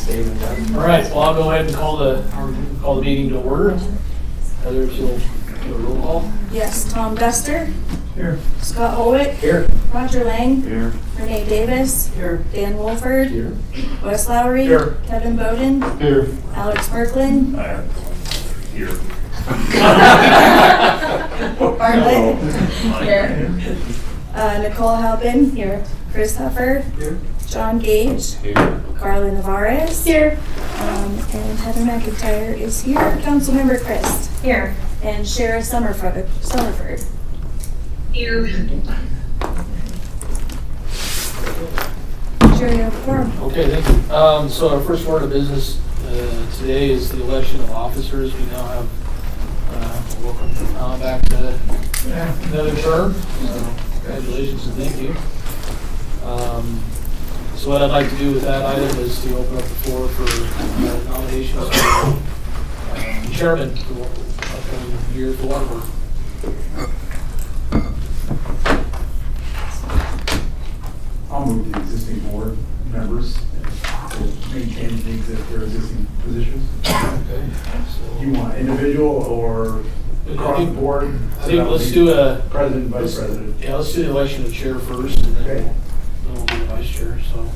All right, well, I'll go ahead and call the meeting to order. Heather, if you'll do a roll call. Yes, Tom Duster. Here. Scott Holwick. Here. Roger Lang. Here. Renee Davis. Here. Dan Wolford. Here. Wes Lowry. Here. Kevin Bowden. Here. Alex Merklin. Here. Bartlett. Here. Nicole Halpin. Here. Chris Huffer. Here. John Gage. Here. Carly Navarez. Here. And Heather McIntyre is here. Councilmember Christ. Here. And Sheriff Summerford. Here. Sure, you have a quorum. Okay, thank you. So our first order of business today is the election of officers. We now have welcome Tom back to another term. Congratulations and thank you. So what I'd like to do with that item is to open up the floor for nominations for chairman for the upcoming year for water board. I'll move the existing board members to maintain their existing positions. Okay. Do you want individual or across the board? I think let's do a President, vice president. Yeah, let's do the election of chair first, and then Okay. we'll do the vice chair. So,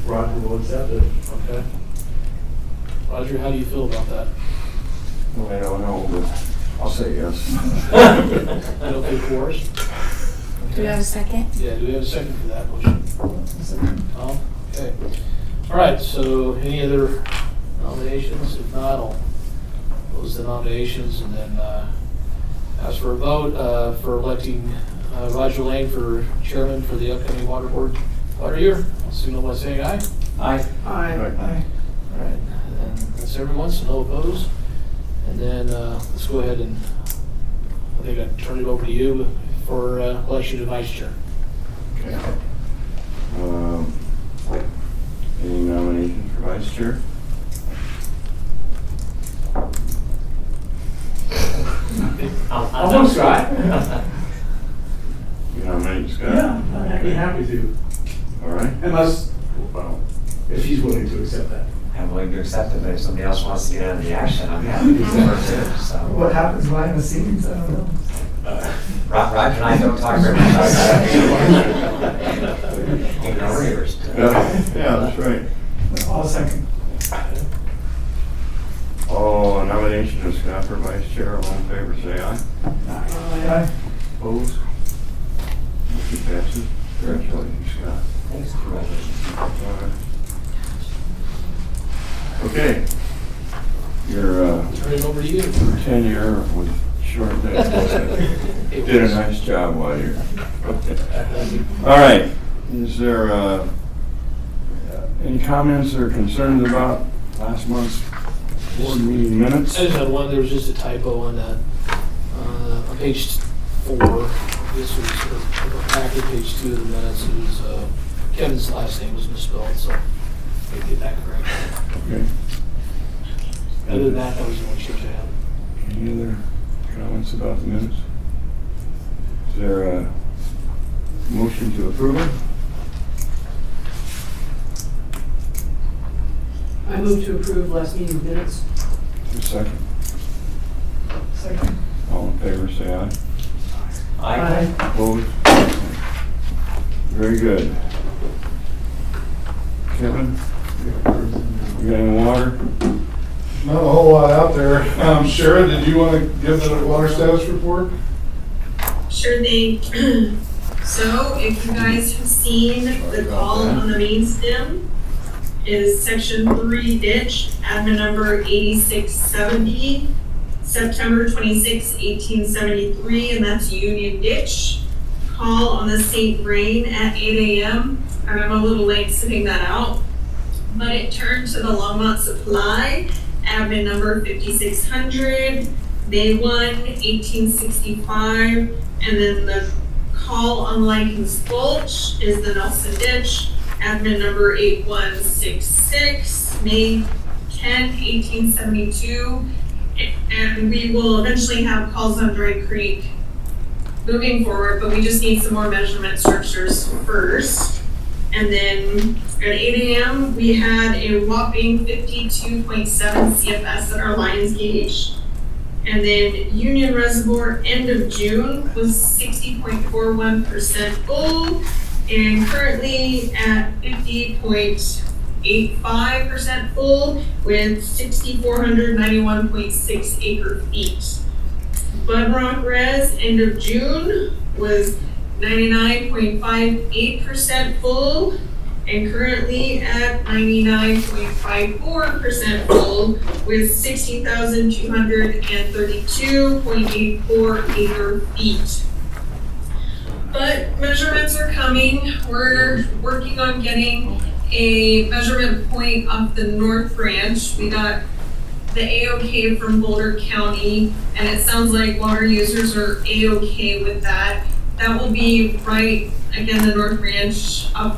Roger will accept it. okay. Roger, how do you feel about that? Well, I don't know, but I'll say yes. That okay for us? Do you have a second? Yeah, do we have a second for that motion? Oh, okay. All right, so any other nominations? If not, I'll close the nominations and then ask for a vote for electing Roger Lane for chairman for the upcoming water board water year. I'll signal by saying aye. Aye. Aye. All right, and that's everyone, so no opposed. And then let's go ahead and I think I'd turn it over to you for election of vice chair. Okay. Any nominations for vice chair? I'll vote Scott. You nominate Scott? Yeah, I'd be happy to. All right. Unless, well, if he's willing to accept that. I'm willing to accept it, but if somebody else wants to get out of the action, I'm happy to do it too, so. What happens behind the scenes, I don't know. Roger and I don't talk very much about that. Even our neighbors. Yeah, that's right. I'll second. Oh, nomination of Scott for vice chair. All in favor, say aye. Aye. Opposed? Motion passes. Congratulations, Scott. Thanks, congratulations. All right. Okay. Your Turn it over to you. tenure was short. Did a nice job while you're. All right. Is there any comments or concerns about last month's board meeting minutes? I just had one, there was just a typo on that, on page 4. This was packet, page 2 of the minutes. It was, Kevin's last name was misspelled, so I get that correct. Okay. Other than that, that was the only change I had. Any other comments about the minutes? Is there a motion to approve it? I move to approve last meeting's minutes. A second. Second. All in favor, say aye. Aye. Opposed? Very good. Kevin, you got any water? Not a whole lot out there. Shara, did you want to give the water status report? Sure thing. So if you guys have seen the call on the main stem, is section 3 ditch, admin number 8670, September 26, 1873, and that's Union Ditch. Call on the St. Vrain at 8 a.m. I'm a little late sending that out, but it turned to the Longmont Supply, admin number 5600, May 1, 1865, and then the call on Lincoln's Gulch is the Nelson Ditch, admin number 8166, May 10, 1872, and we will eventually have calls on Dry Creek moving forward, but we just need some more measurement structures first. And then at 8 a.m., we had a whopping 52.7 CFS at our Lions Gauge. And then Union Reservoir, end of June, was 60.41% full, and currently at 50.85% full with 6,491.6 acre feet. Bud Rock Res, end of June, was 99.58% full, and currently at 99.54% full with 16,232.84 acre feet. But measurements are coming. We're working on getting a measurement point off the North Branch. We got the A-OK from Boulder County, and it sounds like water users are A-OK with that. That will be right, again, the North Branch up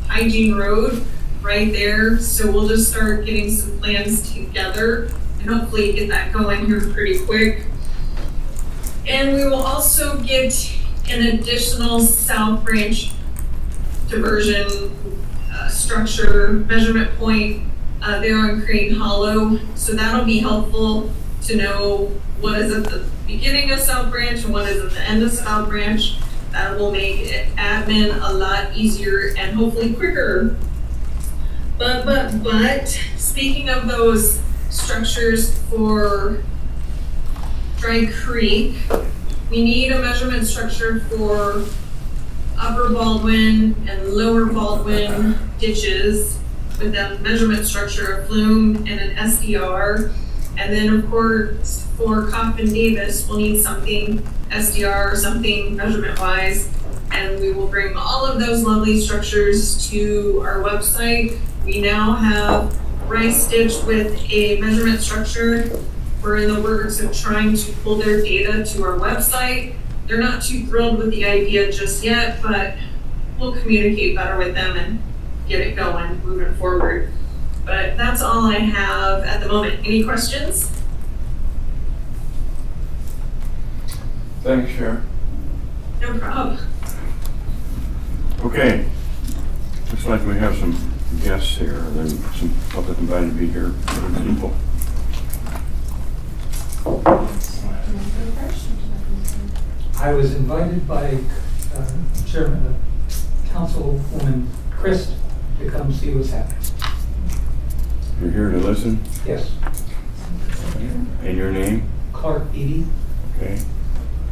Hygiene Road, right there. So we'll just start getting some plans together and hopefully get that going here pretty quick. And we will also get an additional South Branch diversion structure measurement point there on Crane Hollow. So that'll be helpful to know what is at the beginning of South Branch and what is at the end of South Branch. That will make admin a lot easier and hopefully quicker. But speaking of those structures for Dry Creek, we need a measurement structure for Upper Baldwin and Lower Baldwin ditches with a measurement structure, a flume and an SDR. And then of course, for Coffin Davis, we'll need something SDR or something measurement wise. And we will bring all of those lovely structures to our website. We now have Rice Ditch with a measurement structure. We're in the works of trying to pull their data to our website. They're not too thrilled with the idea just yet, but we'll communicate better with them and get it going, moving forward. But that's all I have at the moment. Any questions? Thanks, Sheriff. No problem. Okay. Looks like we have some guests here, then some public invited to be here, other people. I was invited by Chairman, Councilwoman Christ to come see what's happening. You're here to listen? Yes, And your name? Clark Beatty. Okay.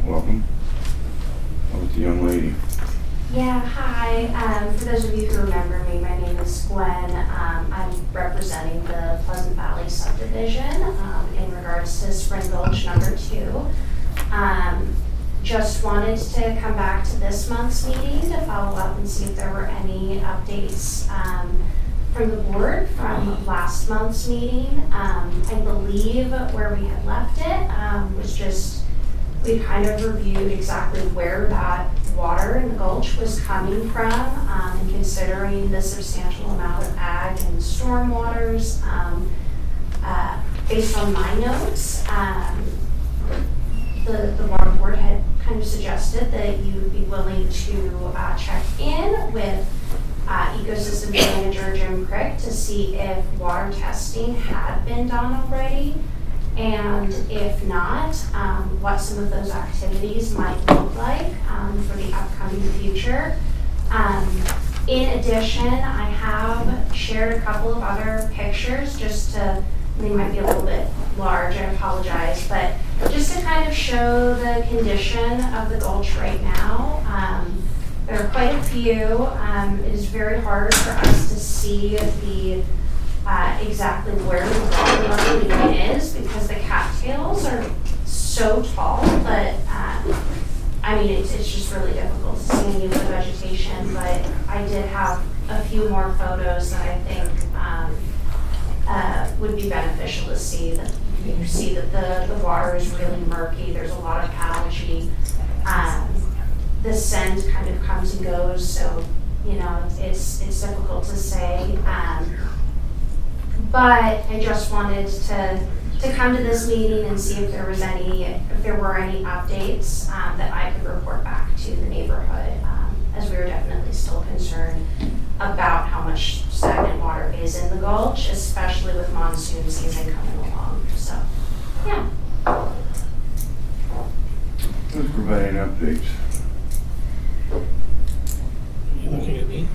Welcome. How about the young lady? Yeah, hi. For those of you who remember me, my name is Gwen. I'm representing the Pleasant Valley subdivision in regards to Spring Gulch number 2. Just wanted to come back to this month's meeting to follow up and see if there were any updates from the board from last month's meeting. I believe where we had left it was just we kind of reviewed exactly where that water in the gulch was coming from and considering the substantial amount of ag and storm waters. Based on my notes, the water board had kind of suggested that you would be willing to check in with ecosystem manager Jim Crick to see if water testing had been done already, and if not, what some of those activities might look like for the upcoming future. In addition, I have shared a couple of other pictures just to, they might be a little bit large, I apologize, but just to kind of show the condition of the gulch right now. There are quite a few. It is very hard for us to see the exactly where the water level even is because the cattails are so tall that I mean it's just really difficult to see any of the vegetation. But I did have a few more photos that I think would be beneficial to see. That you see that the water is really murky. There's a lot of algae. The scent kind of comes and goes, so you know it's difficult to say. But I just wanted to come to this meeting and see if there were any updates that I could report back to the neighborhood, as we were definitely still concerned about how much stagnant water is in the gulch, especially with monsoon season coming along. So, yeah. Who's providing updates? You looking at me?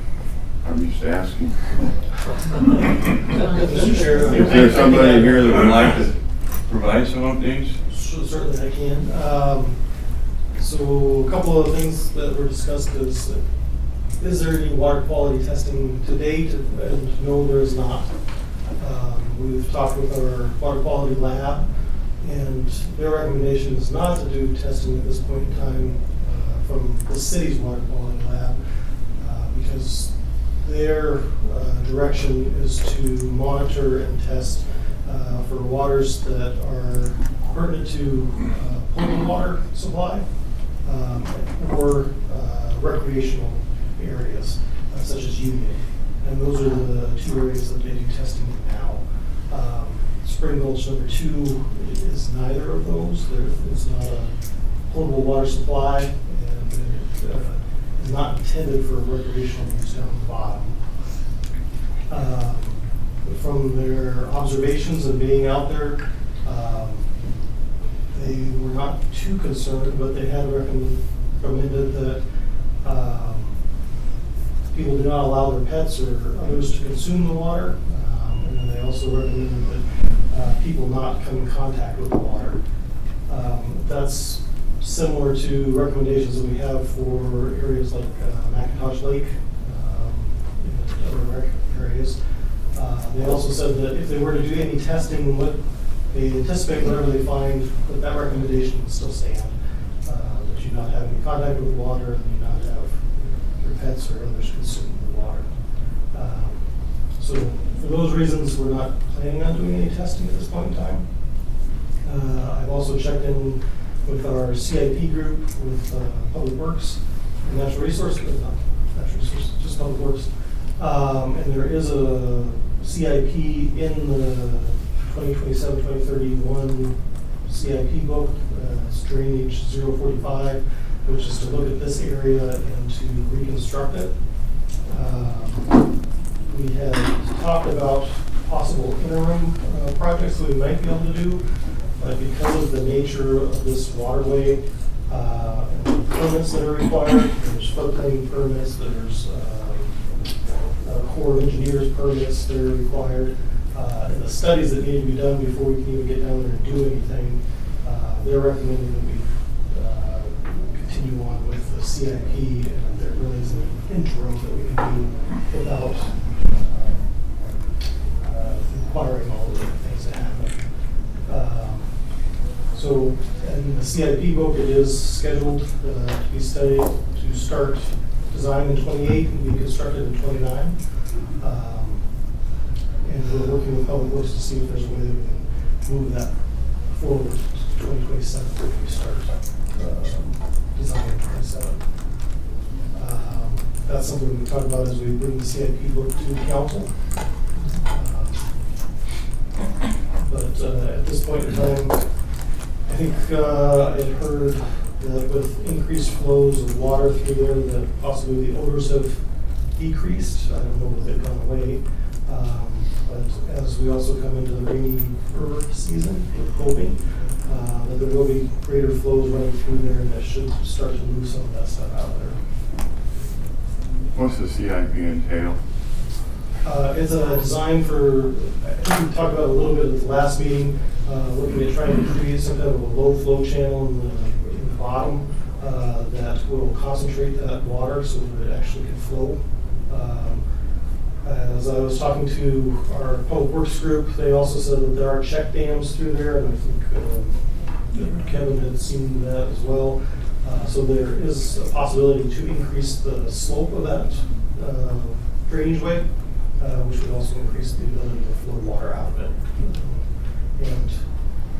I'm just asking. Mr. Chair. Is there somebody here that would like to provide some updates? Certainly I can. So a couple of things that were discussed is there any water quality testing to date? And no, there is not. We've talked with our water quality lab, and their recommendation is not to do testing at this point in time from the city's water quality lab, because their direction is to monitor and test for waters that are pertinent to potable water supply or recreational areas such as Union. And those are the two areas that they do testing in now. Spring Gulch number 2 is neither of those. There is not a potable water supply, and it is not intended for recreational use down the bottom. From their observations and being out there, they were not too concerned, but they had recommended that people do not allow their pets or others to consume the water. And then they also recommended that people not come in contact with the water. That's similar to recommendations that we have for areas like McIntosh Lake and other areas. They also said that if they were to do any testing, what they anticipate whatever they find, that recommendation would still stand. That you not have any contact with water, and you not have your pets or others consume the water. So for those reasons, we're not planning on doing any testing at this point in time. I've also checked in with our CIP group with Public Works and Natural Resources, not Natural Resources, just Public Works. And there is a CIP in the 2027-2031 CIP book. It's Drainage 045, which is to look at this area and to reconstruct it. We had talked about possible interim projects that we might be able to do, but because of the nature of this waterway and the permits that are required, there's floodplain permits, there's Corps of Engineers permits that are required, and the studies that need to be done before we can even get down there and do anything, they're recommending that we continue on with the CIP, and there really is an interim that we can do without requiring all of the things to happen. So in the CIP book, it is scheduled to be studied, to start design in 28 and be constructed in 29. And we're working with Public Works to see if there's a way that we can move that forward to 2027 when we start design in 27. That's something we talk about as we bring the CIP book to the council. But at this point in time, I think I had heard that with increased flows of water through there, that possibly the odors have decreased. I don't know if they've gone away. But as we also come into the rainy season, we're hoping that there will be greater flows running through there, and that should start to move some of that stuff out there. What's the CIP entail? It's a design for, I think we talked about it a little bit at the last meeting, looking at trying to create some kind of a low flow channel in the bottom that will concentrate that water so that it actually can flow. As I was talking to our Public Works group, they also said that there are check dams through there, and I think Kevin had seen that as well. So there is a possibility to increase the slope of that drainage way, which would also increase the ability to flow water out of it. And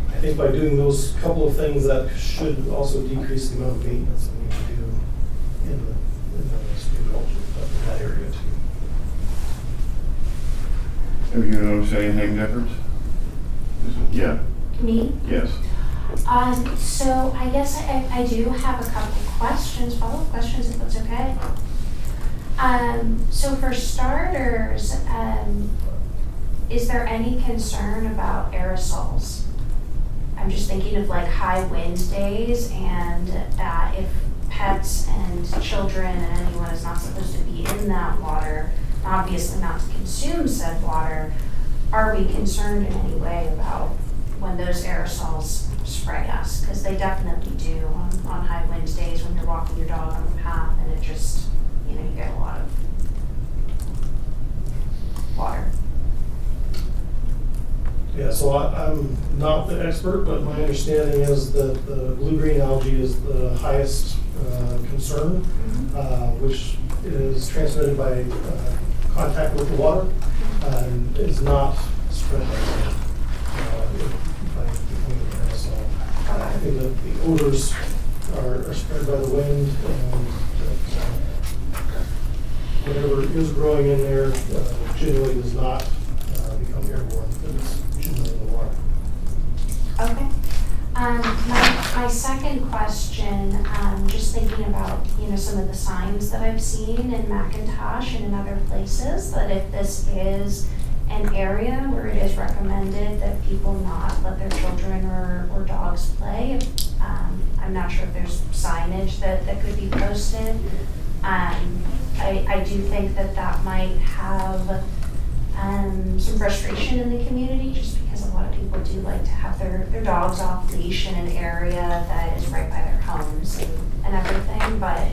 I think by doing those couple of things, that should also decrease the amount of maintenance that we need to do in the stream culture in that area too. Have you noticed anything different? Yeah. Me? Yes. So I guess I do have a couple questions, follow-up questions, if that's okay. So for starters, is there any concern about aerosols? I'm just thinking of like high wind days and if pets and children and anyone is not supposed to be in that water, obviously not to consume said water, are we concerned in any way about when those aerosols spray us? Because they definitely do on high wind days when you're walking your dog on the path and it just, you get a lot of water. Yeah, so I'm not the expert, but my understanding is that the blue-green algae is the highest concern, which is transmitted by contact with the water and is not spread by becoming an aerosol. I think that the odors are spread by the wind and whatever is growing in there generally does not become airborne. It's generally in the water. Okay. My second question, just thinking about, some of the signs that I've seen in McIntosh and in other places, that if this is an area where it is recommended that people not let their children or dogs play, I'm not sure if there's signage that could be posted. I do think that might have some frustration in the community, just because a lot of people do like to have their dogs off leash in an area that is right by their homes and everything. But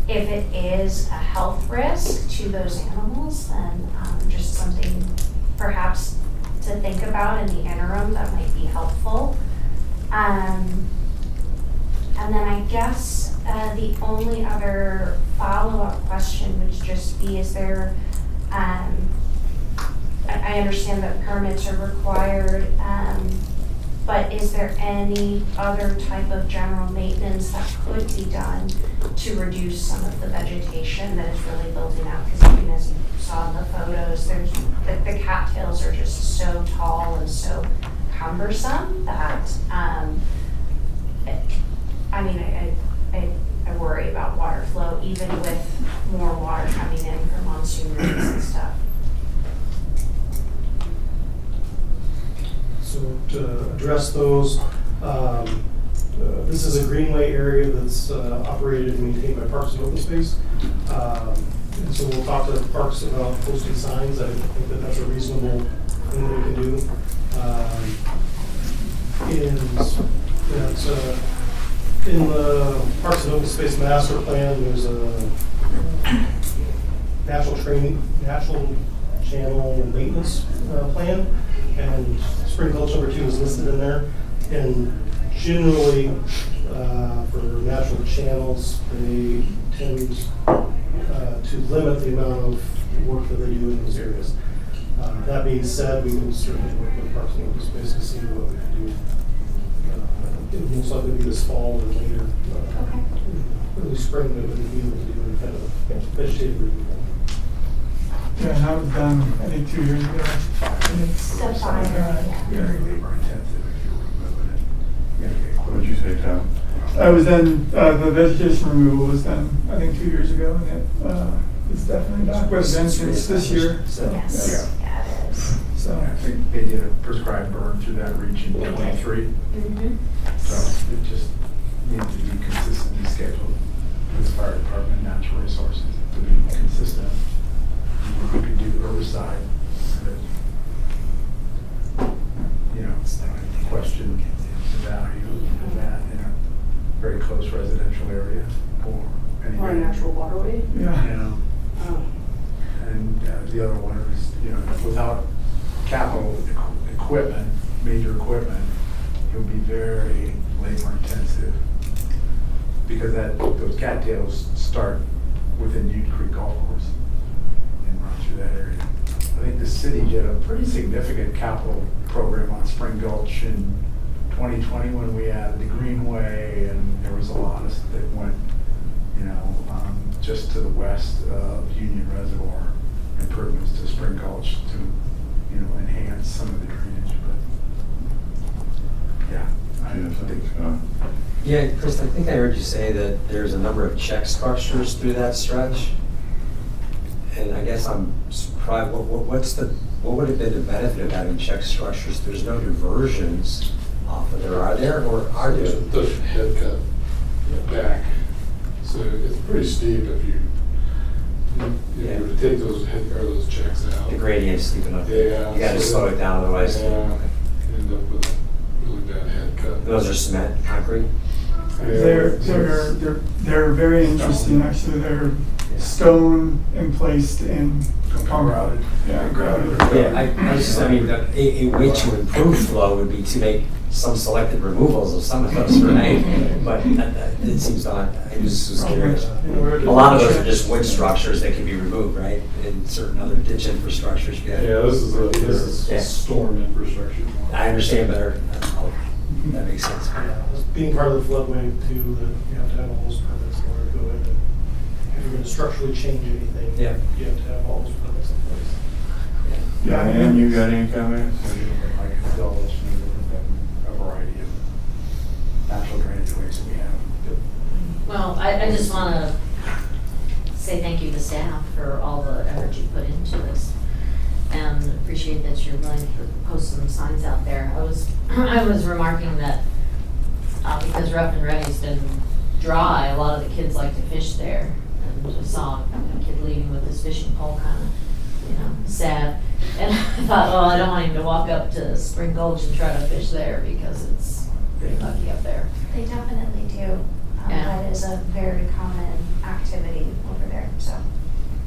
if it is a health risk to those animals, then just something perhaps to think about in the interim that might be helpful. And then I guess the only other follow-up question would just be, is there, I understand that permits are required, but is there any other type of general maintenance that could be done to reduce some of the vegetation that is really building up? Because even as you saw in the photos, the cattails are just so tall and so cumbersome that, I worry about water flow, even with more water coming in from monsoon rains and stuff. So to address those, this is a greenway area that's operated and maintained by Parks and Open Space. And so we'll talk to Parks about posting signs. I think that that's a reasonable thing that we can do. In the Parks and Open Space Master Plan, there's a natural channel maintenance plan, and spring gulch number 2 is listed in there. And generally, for natural channels, they tend to limit the amount of work that they do in those areas. That being said, we can certainly work with Parks and Open Space to see what we can do. It will most likely be this fall or later, early spring, that we'll be able to do any kind of vegetative removal. Yeah, and that was done, I think, 2 years ago. And it's Very labor intensive if you're removing it. What'd you say, Tom? I was done, the vegetation removal was done, I think, 2 years ago, and it is definitely done. It's been since this year, so. Yes, yeah, it is. So, I think they did a prescribed burn through that region in 23. Mm-hmm. So it just needs to be consistently scheduled with the fire department, natural resources to be consistent. We could do herbicide, but, question the value of that in a very close residential area or anywhere. Or a natural waterway. yeah. Oh. And the other one is, without capital equipment, major equipment, it would be very labor intensive because those cattails start within Ute Creek Golf Course and run through that area. I think the city did a pretty significant capital program on Spring Gulch in 2020 when we added the Greenway, and there was a lot of that went, just to the west of Union Reservoir, improvements to Spring Gulch to, enhance some of the drainage. But yeah, I think. Yeah, Chris, I think I heard you say that there's a number of check structures through that stretch. And I guess I'm surprised, what would have been the benefit of having check structures? There's no diversions off of there, are there, or are There's there? a head cut back, so it's pretty steep if you were to take those those checks out. The gradient's steep enough. Yeah. You gotta slow it down, otherwise. Yeah, you end up with a really bad head cut. Those are cement, concrete? They're very interesting, actually. They're stone emplaced in concrete. Yeah, grouted. I mean, a way to improve flow would be to make some selective removals of some of those, right? But it seems odd. I just was curious. A lot of those are just wood structures that can be removed, right? And certain other ditch infrastructures. Yeah, this is Yeah. storm infrastructure. I understand better. That makes sense. Being part of the floodway too, that you have to have all those permits in order to go in. And if you're going to structurally change anything, Yeah. you have to have all those permits in place. Yeah, And you got any comments? Like adults, a variety of natural drainage ways that we have. Well, I just want to say thank you to staff for all the effort you put into this, and appreciate that you're willing to post some signs out there. I was remarking that because Rough and Ready's been dry, a lot of the kids like to fish there, and I saw a kid leaving with his fishing pole, kind of, sad. And I thought, well, I don't want him to walk up to Spring Gulch and try to fish there because it's pretty mucky up there. They definitely do. Yeah. That is a very common activity over there, so.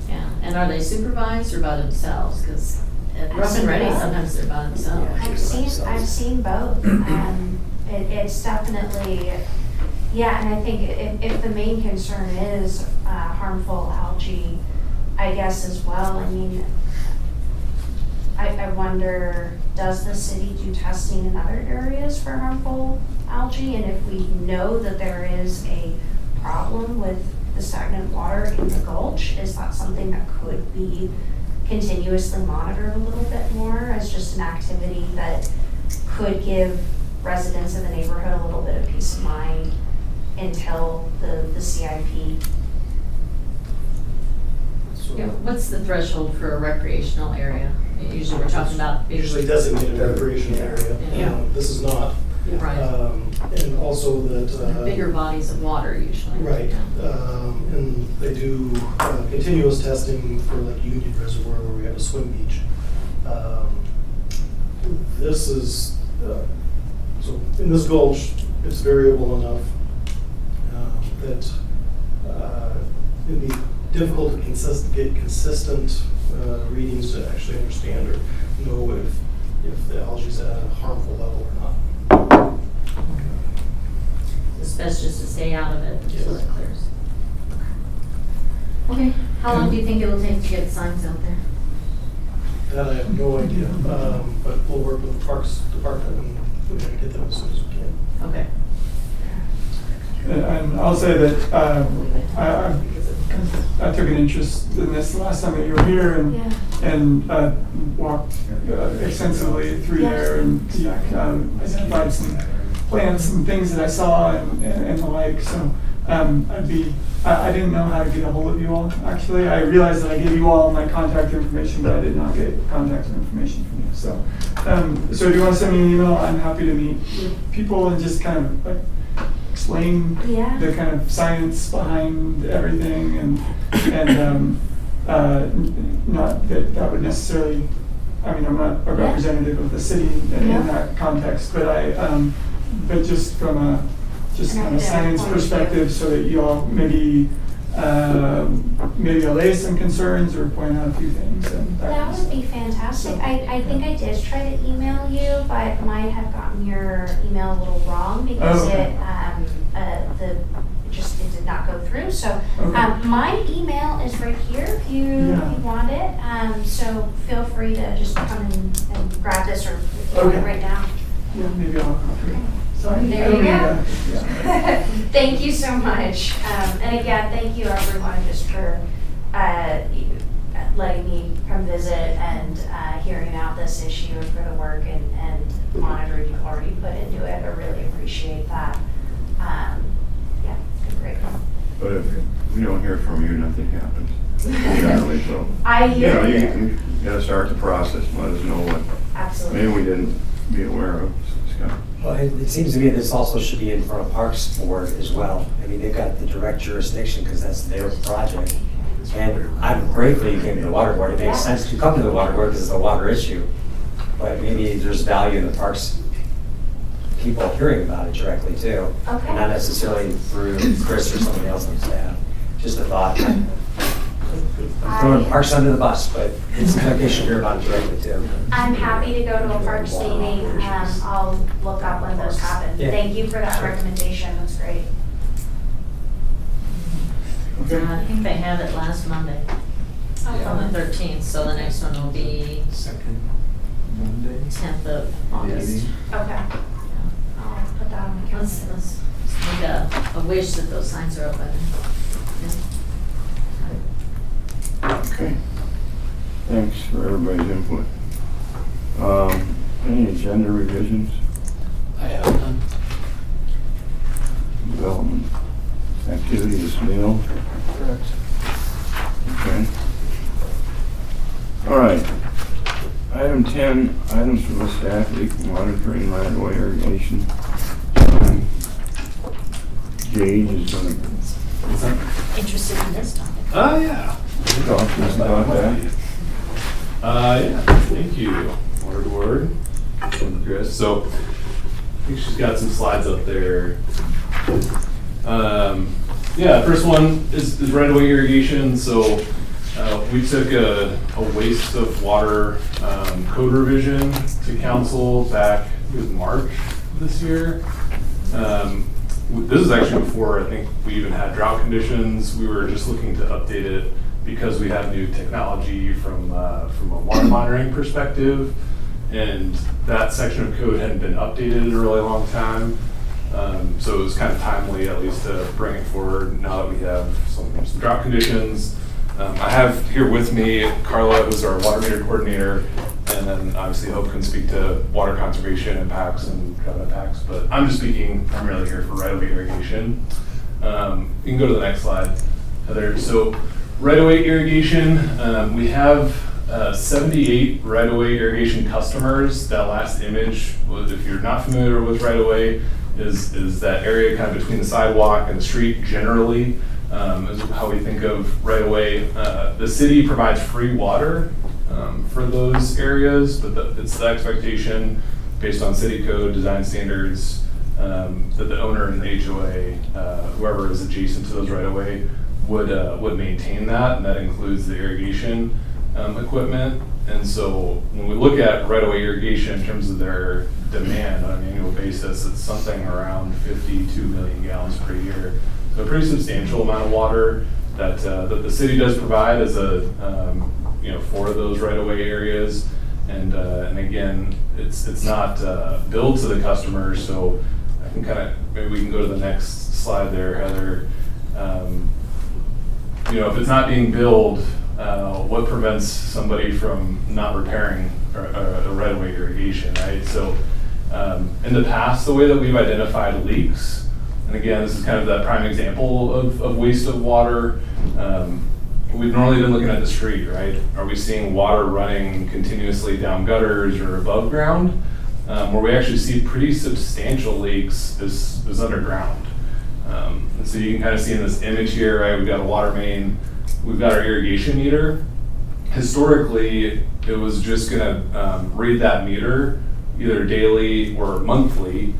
Yeah, and are they supervised or by themselves? Because at Rough and Ready, sometimes they're by themselves. I've seen both. It's definitely, yeah, and I think if the main concern is harmful algae, I guess as well, I mean, I wonder, does the city do testing in other areas for harmful algae? And if we know that there is a problem with the stagnant water in the gulch, is that something that could be continuously monitored a little bit more as just an activity that could give residents of the neighborhood a little bit of peace of mind until the CIP? Yeah, what's the threshold for a recreational area? Usually we're talking about big. Usually designated recreation area. Yeah. This is not. Right. And also that. Bigger bodies of water usually. Right. Yeah. And they do continuous testing for like Union Reservoir where we have a swim beach. This is, so in this gulch, it's variable enough that it'd be difficult to get consistent readings to actually understand or know if the algae's at a harmful level or not. It's best just to stay out of it until Yes. it clears. Okay, how long do you think it'll take to get signs out there? That I have no idea, but we'll work with the Parks Department and we're gonna get them as soon as we can. Okay. And I'll say that I took an interest in this the last time that you were here and walked extensively through there and identified some plants and things that I saw and the like. So I didn't know how to get a hold of you all, actually. I realized that I gave you all my contact information, but I did not get contact information from you. So if you want to send me an email, I'm happy to meet with people and just kind of like explain the kind of science behind everything and not that would necessarily, I mean, I'm not a representative of the city in that context, but just from a kind of science perspective, so that you all maybe allay some concerns or point out a few things. And that would be fantastic. I think I did try to email you, but might have gotten your email a little wrong because it did not go through. So my email is right here if you want it. So feel free to just come and grab this, or if you want it right now. Yeah, maybe I'll copy it. Sorry. There you go. Thank you so much. And again, thank you everyone just for letting me come visit and hearing out this issue and for the work and monitoring you've already put into it. I really appreciate that. Yeah, it's been great. But if we don't hear from you, nothing happens. Exactly, so. I You hear know, you. you gotta start the process, let us know what Absolutely. maybe we didn't be aware of. It's kind of- Well, it seems to me this also should be in front of Parks Board as well. I mean, they've got the direct jurisdiction because that's their project. And I'm grateful you came to the Water Board. It makes sense to come to the Water Board because it's a water issue. But maybe there's value in the Parks people hearing about it directly too. Okay. Not necessarily through Chris or somebody else on staff. Just a thought. I'm throwing Parks under the bus, but it seems like they should hear about it directly too. I'm happy to go to a Parks meeting. I'll look up when those happen. Yeah. Thank you for that recommendation. That's great. I think they have it last Monday, on the 13th, so the next one will be Second Monday. 10th of August. Okay. I'll put that on the Let's calendar. make a wish that those signs are open. Okay. Thanks for everybody's input. Any agenda revisions, I have none. development, activity this meal? Correct. Okay. All right. Item 10, items from the staff, leak monitoring, right-of-way irrigation. Gage is going to Interested in this topic? Yeah. talk to us about that. Yeah, thank you. Word. From Chris. So, I think she's got some slides up there. Yeah, first one is right-of-way irrigation. So, we took a waste of water code revision to council back, it was March this year. This is actually before I think we even had drought conditions. We were just looking to update it because we have new technology from a water monitoring perspective. And that section of code hadn't been updated in a really long time. So it was kind of timely, at least, to bring it forward now that we have some drought conditions. I have here with me Carla, who's our water meter coordinator, and then obviously Hope can speak to water conservation impacts and drought impacts, but I'm just speaking primarily here for right-of-way irrigation. You can go to the next slide, Heather. So right-of-way irrigation, we have 78 right-of-way irrigation customers. That last image was, if you're not familiar with right-of-way, is that area kind of between the sidewalk and the street generally. Is how we think of right-of-way. The city provides free water for those areas, but it's the expectation based on city code, design standards, that the owner and the HOA, whoever is adjacent to those right-of-way, would maintain that, and that includes the irrigation equipment. And so when we look at right-of-way irrigation in terms of their demand on an annual basis, it's something around 52 million gallons per year. So a pretty substantial amount of water that the city does provide as a for those right-of-way areas. And again, it's not billed to the customer. So I can kind of, maybe we can go to the next slide there, Heather. If it's not being billed, what prevents somebody from not repairing a right-of-way irrigation, right? So in the past, the way that we've identified leaks, and again, this is kind of that prime example of waste of water. We've normally been looking at the street, right? Are we seeing water running continuously down gutters or above ground? Where we actually see pretty substantial leaks is underground. And so you can kind of see in this image here, right? We've got a water main, we've got our irrigation meter. Historically, it was just gonna read that meter either daily or monthly.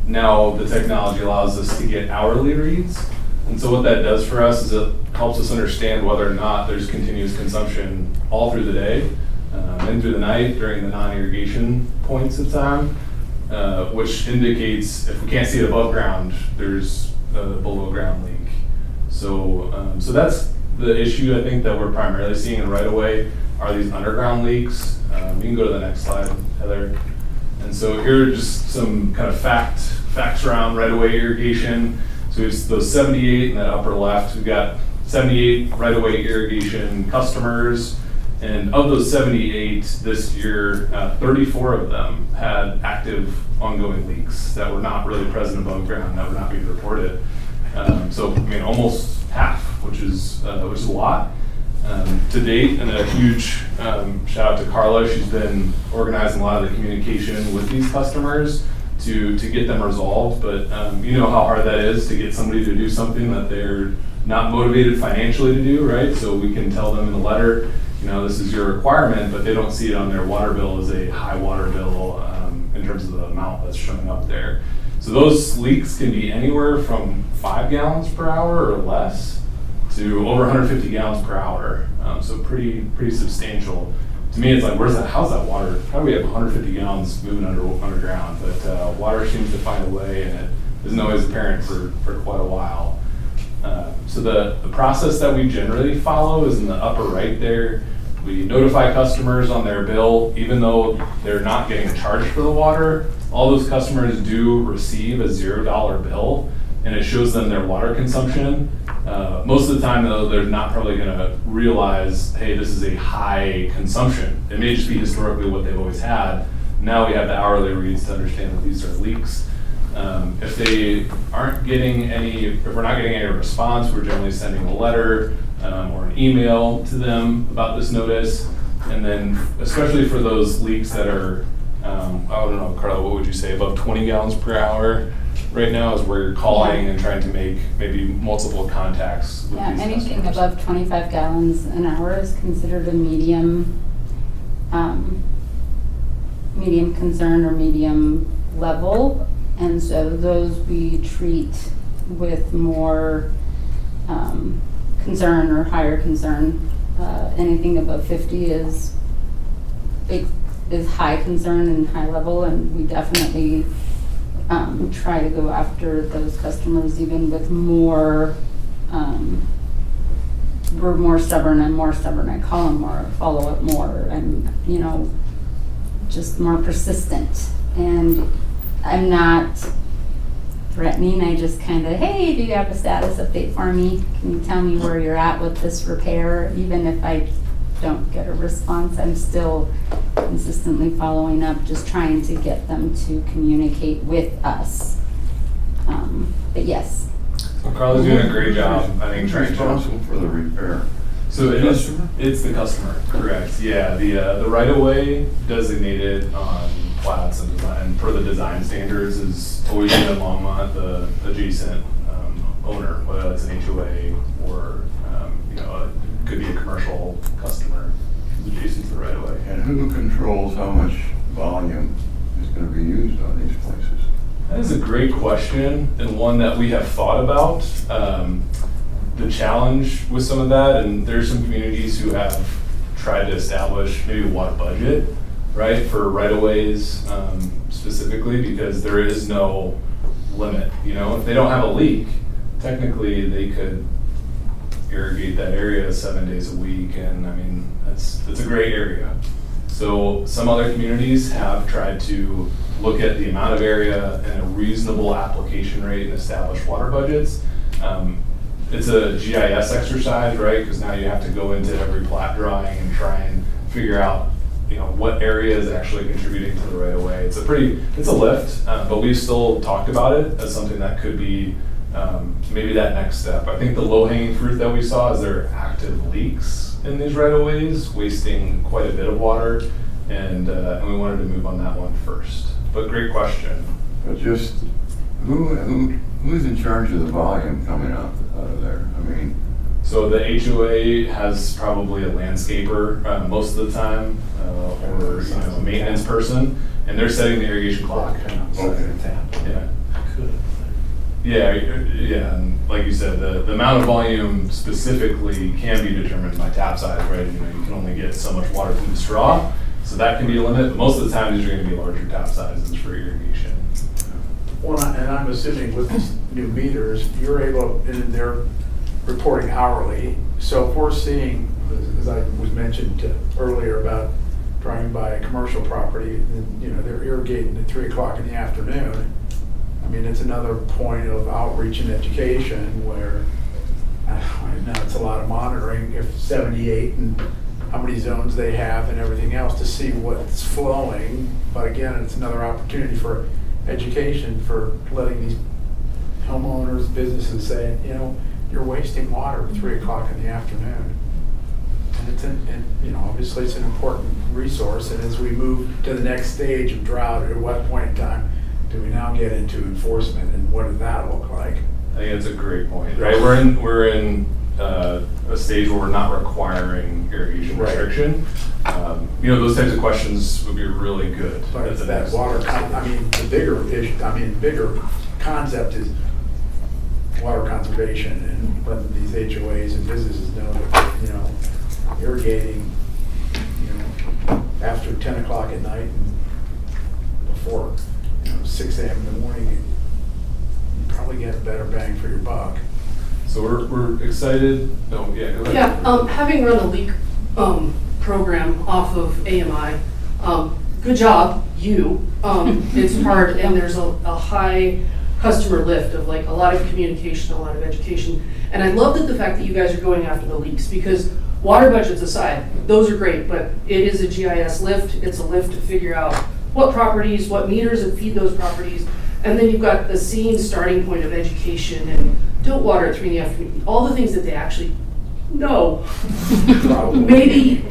Now the technology allows us to get hourly reads. And so what that does for us is it helps us understand whether or not there's continuous consumption all through the day and through the night during the non-irrigation points of time, which indicates if we can't see it above ground, there's a below ground leak. So that's the issue I think that we're primarily seeing in right-of-way are these underground leaks. You can go to the next slide, Heather. And so here are just some kind of facts around right-of-way irrigation. So it's those 78 in that upper left. We've got 78 right-of-way irrigation customers. And of those 78 this year, 34 of them had active ongoing leaks that were not really present above ground, that were not being reported. So, I mean, almost half, which is a lot. To date, and a huge shout out to Carla. She's been organizing a lot of the communication with these customers to get them resolved. But you know how hard that is to get somebody to do something that they're not motivated financially to do, right? So we can tell them in the letter, you know, this is your requirement, but they don't see it on their water bill as a high water bill in terms of the amount that's showing up there. So those leaks can be anywhere from 5 gallons per hour or less to over 150 gallons per hour. So pretty substantial. To me, it's like, how's that water? How do we have 150 gallons moving underground? But water seems to find a way, and it isn't always apparent for quite a while. So the process that we generally follow is in the upper right there. We notify customers on their bill, even though they're not getting charged for the water. All those customers do receive a $0 bill, and it shows them their water consumption. Most of the time, though, they're not probably going to realize, hey, this is a high consumption. It may just be historically what they've always had. Now we have the hourly reads to understand that these are leaks. If they aren't getting if we're not getting any response, we're generally sending a letter or an email to them about this notice. And then, especially for those leaks that are, I don't know, Carla, what would you say, above 20 gallons per hour right now is where you're calling and trying to make maybe multiple contacts with these anything customers. above 25 gallons an hour is considered a medium concern or medium level. And so those we treat with more concern or higher concern. Anything above 50 is high concern and high level, and we definitely try to go after those customers even with more, we're more stubborn and more stubborn. I call them more, follow up more, and, you know, just more persistent. And I'm not threatening, I just kind of, hey, do you have a status update for me? Can you tell me where you're at with this repair? Even if I don't get a response, I'm still consistently following up, just trying to get them to communicate with us. But yes. Well, Carla's doing a great job, I think, Who's trying to. responsible for the repair? So it's the customer, correct? Yeah, the right of way designated on plats and design per the design standards is always in Longmont, the adjacent owner, whether that's an HOA or you know, it could be a commercial customer who's adjacent to the right of way. And who controls how much volume is going to be used on these places? That is a great question, and one that we have thought about. The challenge with some of that, and there's some communities who have tried to establish maybe a water budget, right, for right-of-ways specifically, because there is no limit. You know, if they don't have a leak, technically they could irrigate that area 7 days a week, and I mean, it's a great area. So some other communities have tried to look at the amount of area and a reasonable application rate and establish water budgets. It's a GIS exercise, right? Because now you have to go into every plat drawing and try and figure out, you know, what area is actually contributing to the right of way. It's a lift, but we've still talked about it as something that could be maybe that next step. I think the low-hanging fruit that we saw is there are active leaks in these right of ways, wasting quite a bit of water, and we wanted to move on that one first. But great question. But just who's in charge of the volume coming out of there? I mean, so the HOA has probably a landscaper most of the time, or you know, a maintenance person, and they're setting the irrigation clock. Okay. Yeah. Yeah, and like you said, the amount of volume specifically can be determined by tap size, right? You know, you can only get so much water through the straw, so that can be a limit. But most of the time, these are going to be larger tap sizes for irrigation. Well, and I'm assuming with these new meters, you're able, and they're reporting hourly. So if we're seeing, as I was mentioned earlier about driving by a commercial property, and you know they're irrigating at 3 o'clock in the afternoon. I mean, it's another point of outreach and education where I know it's a lot of monitoring if 78 and how many zones they have and everything else to see what's flowing. But again, it's another opportunity for education for letting these homeowners, businesses say, you know, you're wasting water at 3 o'clock in the afternoon. And it's obviously it's an important resource, and as we move to the next stage of drought, at what point in time do we now get into enforcement, and what does that look like? I think that's a great point, right? We're in a stage where we're not requiring irrigation Right. restriction. Those types of questions would be really good. But it's that water, the bigger issue, bigger concept is water conservation, and letting these HOAs and businesses know that, irrigating, after 10 o'clock at night and before, 6 a.m. in the morning, you probably get a better bang for your buck. So we're excited. Oh, yeah, go ahead. Yeah, having run a leak program off of AMI, good job, you. It's hard, and there's a high customer lift of like a lot of communication, a lot of education. And I love the fact that you guys are going after the leaks, because water budgets aside, those are great, but it is a GIS lift. It's a lift to figure out what properties, what meters that feed those properties. And then you've got the scene starting point of education and don't water at 3 in the afternoon, all the things that they actually know,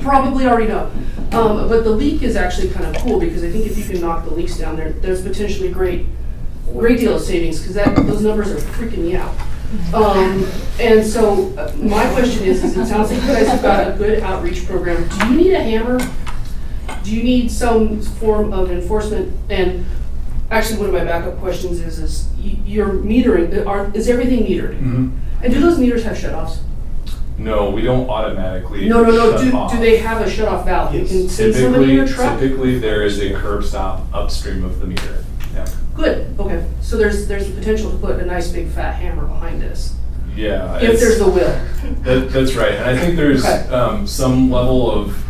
probably already know. But the leak is actually kind of cool, because I think if you can knock the leaks down, there's potentially great deal of savings, because those numbers are freaking me out. And so my question is it sounds like you guys have got a good outreach program. Do you need a hammer? Do you need some form of enforcement? And actually, one of my backup questions is your metering, is everything metered? Mm-hmm. And do those meters have shutoffs? No, we don't automatically No. shut off. Do they have a shutoff valve? You can send somebody Typically, your truck? typically there is a curb stop upstream of the meter. Yeah. Good, okay. So there's the potential to put a nice big fat hammer behind this. Yeah. If there's the will. That's right. And I think there's some level of,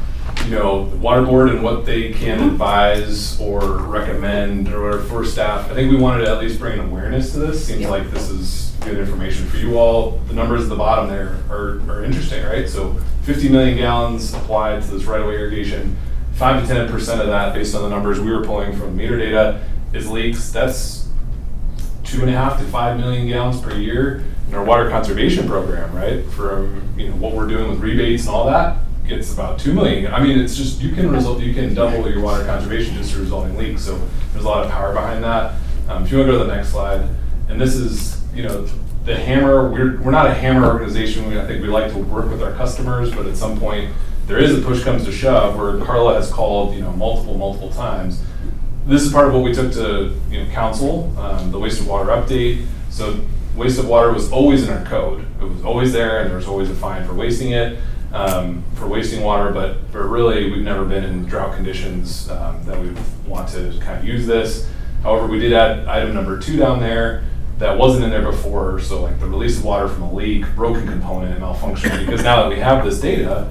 the water board and what they can advise or recommend or for staff. I think we wanted to at least bring an awareness to this. Seems like this is good information for you all. The numbers at the bottom there are interesting, right? So 50 million gallons applied to this right-of-way irrigation. 5 to 10% of that, based on the numbers we were pulling from meter data, is leaks. That's 2.5 to 5 million gallons per year in our water conservation program, right? From what we're doing with rebates and all that, gets about 2 million. It's just you can double your water conservation just through resolving leaks. So there's a lot of power behind that. If you want to go to the next slide, and this is the hammer. We're not a hammer organization. I think we like to work with our customers, but at some point there is a push comes to shove where Carla has called multiple times. This is part of what we took to council, the waste of water update. So waste of water was always in our code. It was always there, and there was always a fine for wasting it, for wasting water. But really, we've never been in drought conditions that we want to kind of use this. However, we did add item number 2 down there that wasn't in there before. So like the release of water from a leak, broken component, and malfunction. Because now that we have this data,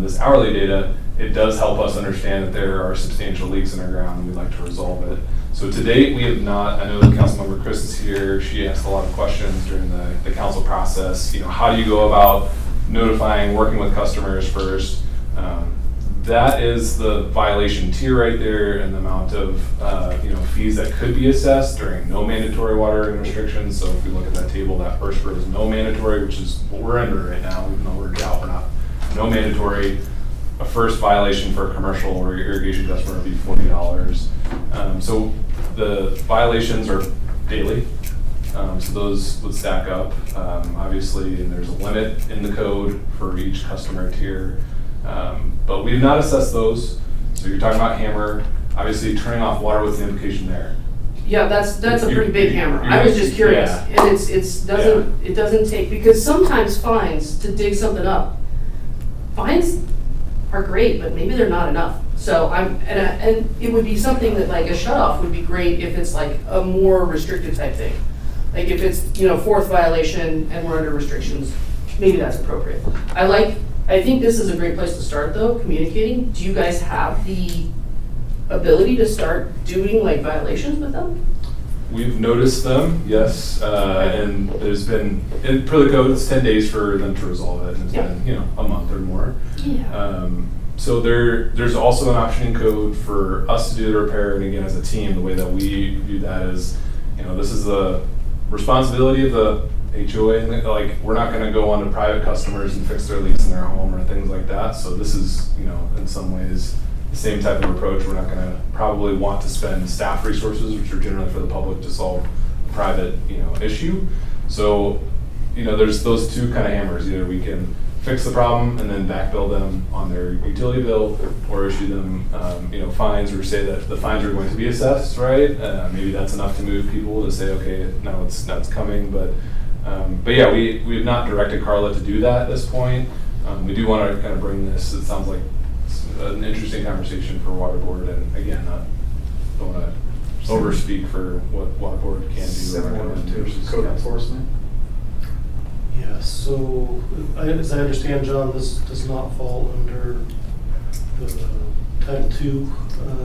this hourly data, it does help us understand that there are substantial leaks in our ground and we'd like to resolve it. So to date, we have not. I know the Councilmember Chris is here. She asked a lot of questions during the council process. How do you go about notifying, working with customers first? That is the violation tier right there, and the amount of fees that could be assessed during no mandatory watering restrictions. So if we look at that table, that first row is no mandatory, which is what we're under right now. Even though we're in drought, we're not. No mandatory. A first violation for a commercial or irrigation customer would be $40. So the violations are daily. So those would stack up, obviously, and there's a limit in the code for each customer tier. But we've not assessed those. So you're talking about hammer, obviously turning off water, what's the implication there? Yeah, that's a pretty big hammer. I was just curious, yeah. And it doesn't take, because sometimes fines to dig something up, fines are great, but maybe they're not enough. So and it would be something that like a shutoff would be great if it's like a more restricted type thing. Like if it's 4th violation and we're under restrictions, maybe that's appropriate. I think this is a great place to start though, communicating. Do you guys have the ability to start doing like violations with them? We've noticed them, yes, and there's been, per the code, it's 10 days for them to resolve it, and it's been, a month or more. Yeah. So there's also an option in code for us to do the repair, and again, as a team, the way that we view that is, this is the responsibility of the HOA, and like, we're not gonna go onto private customers and fix their leaks in their home or things like that. So this is, you know, in some ways, the same type of approach. We're not gonna probably want to spend staff resources, which are generally for the public, to solve a private, you know, issue. So, you know, there's those two kind of hammers. Either we can fix the problem and then back bill them on their utility bill, or issue them, you know, fines, or say that the fines are going to be assessed, right? Maybe that's enough to move people to say, okay, now it's coming. But yeah, we have not directed Carla to do that at this point. We do want to kind of bring this. It sounds like an interesting conversation for water board, and again, don't want to overspeak for what water board can do. Similar to versus code council. enforcement. Yeah, so as I understand, John, this does not fall under the Title II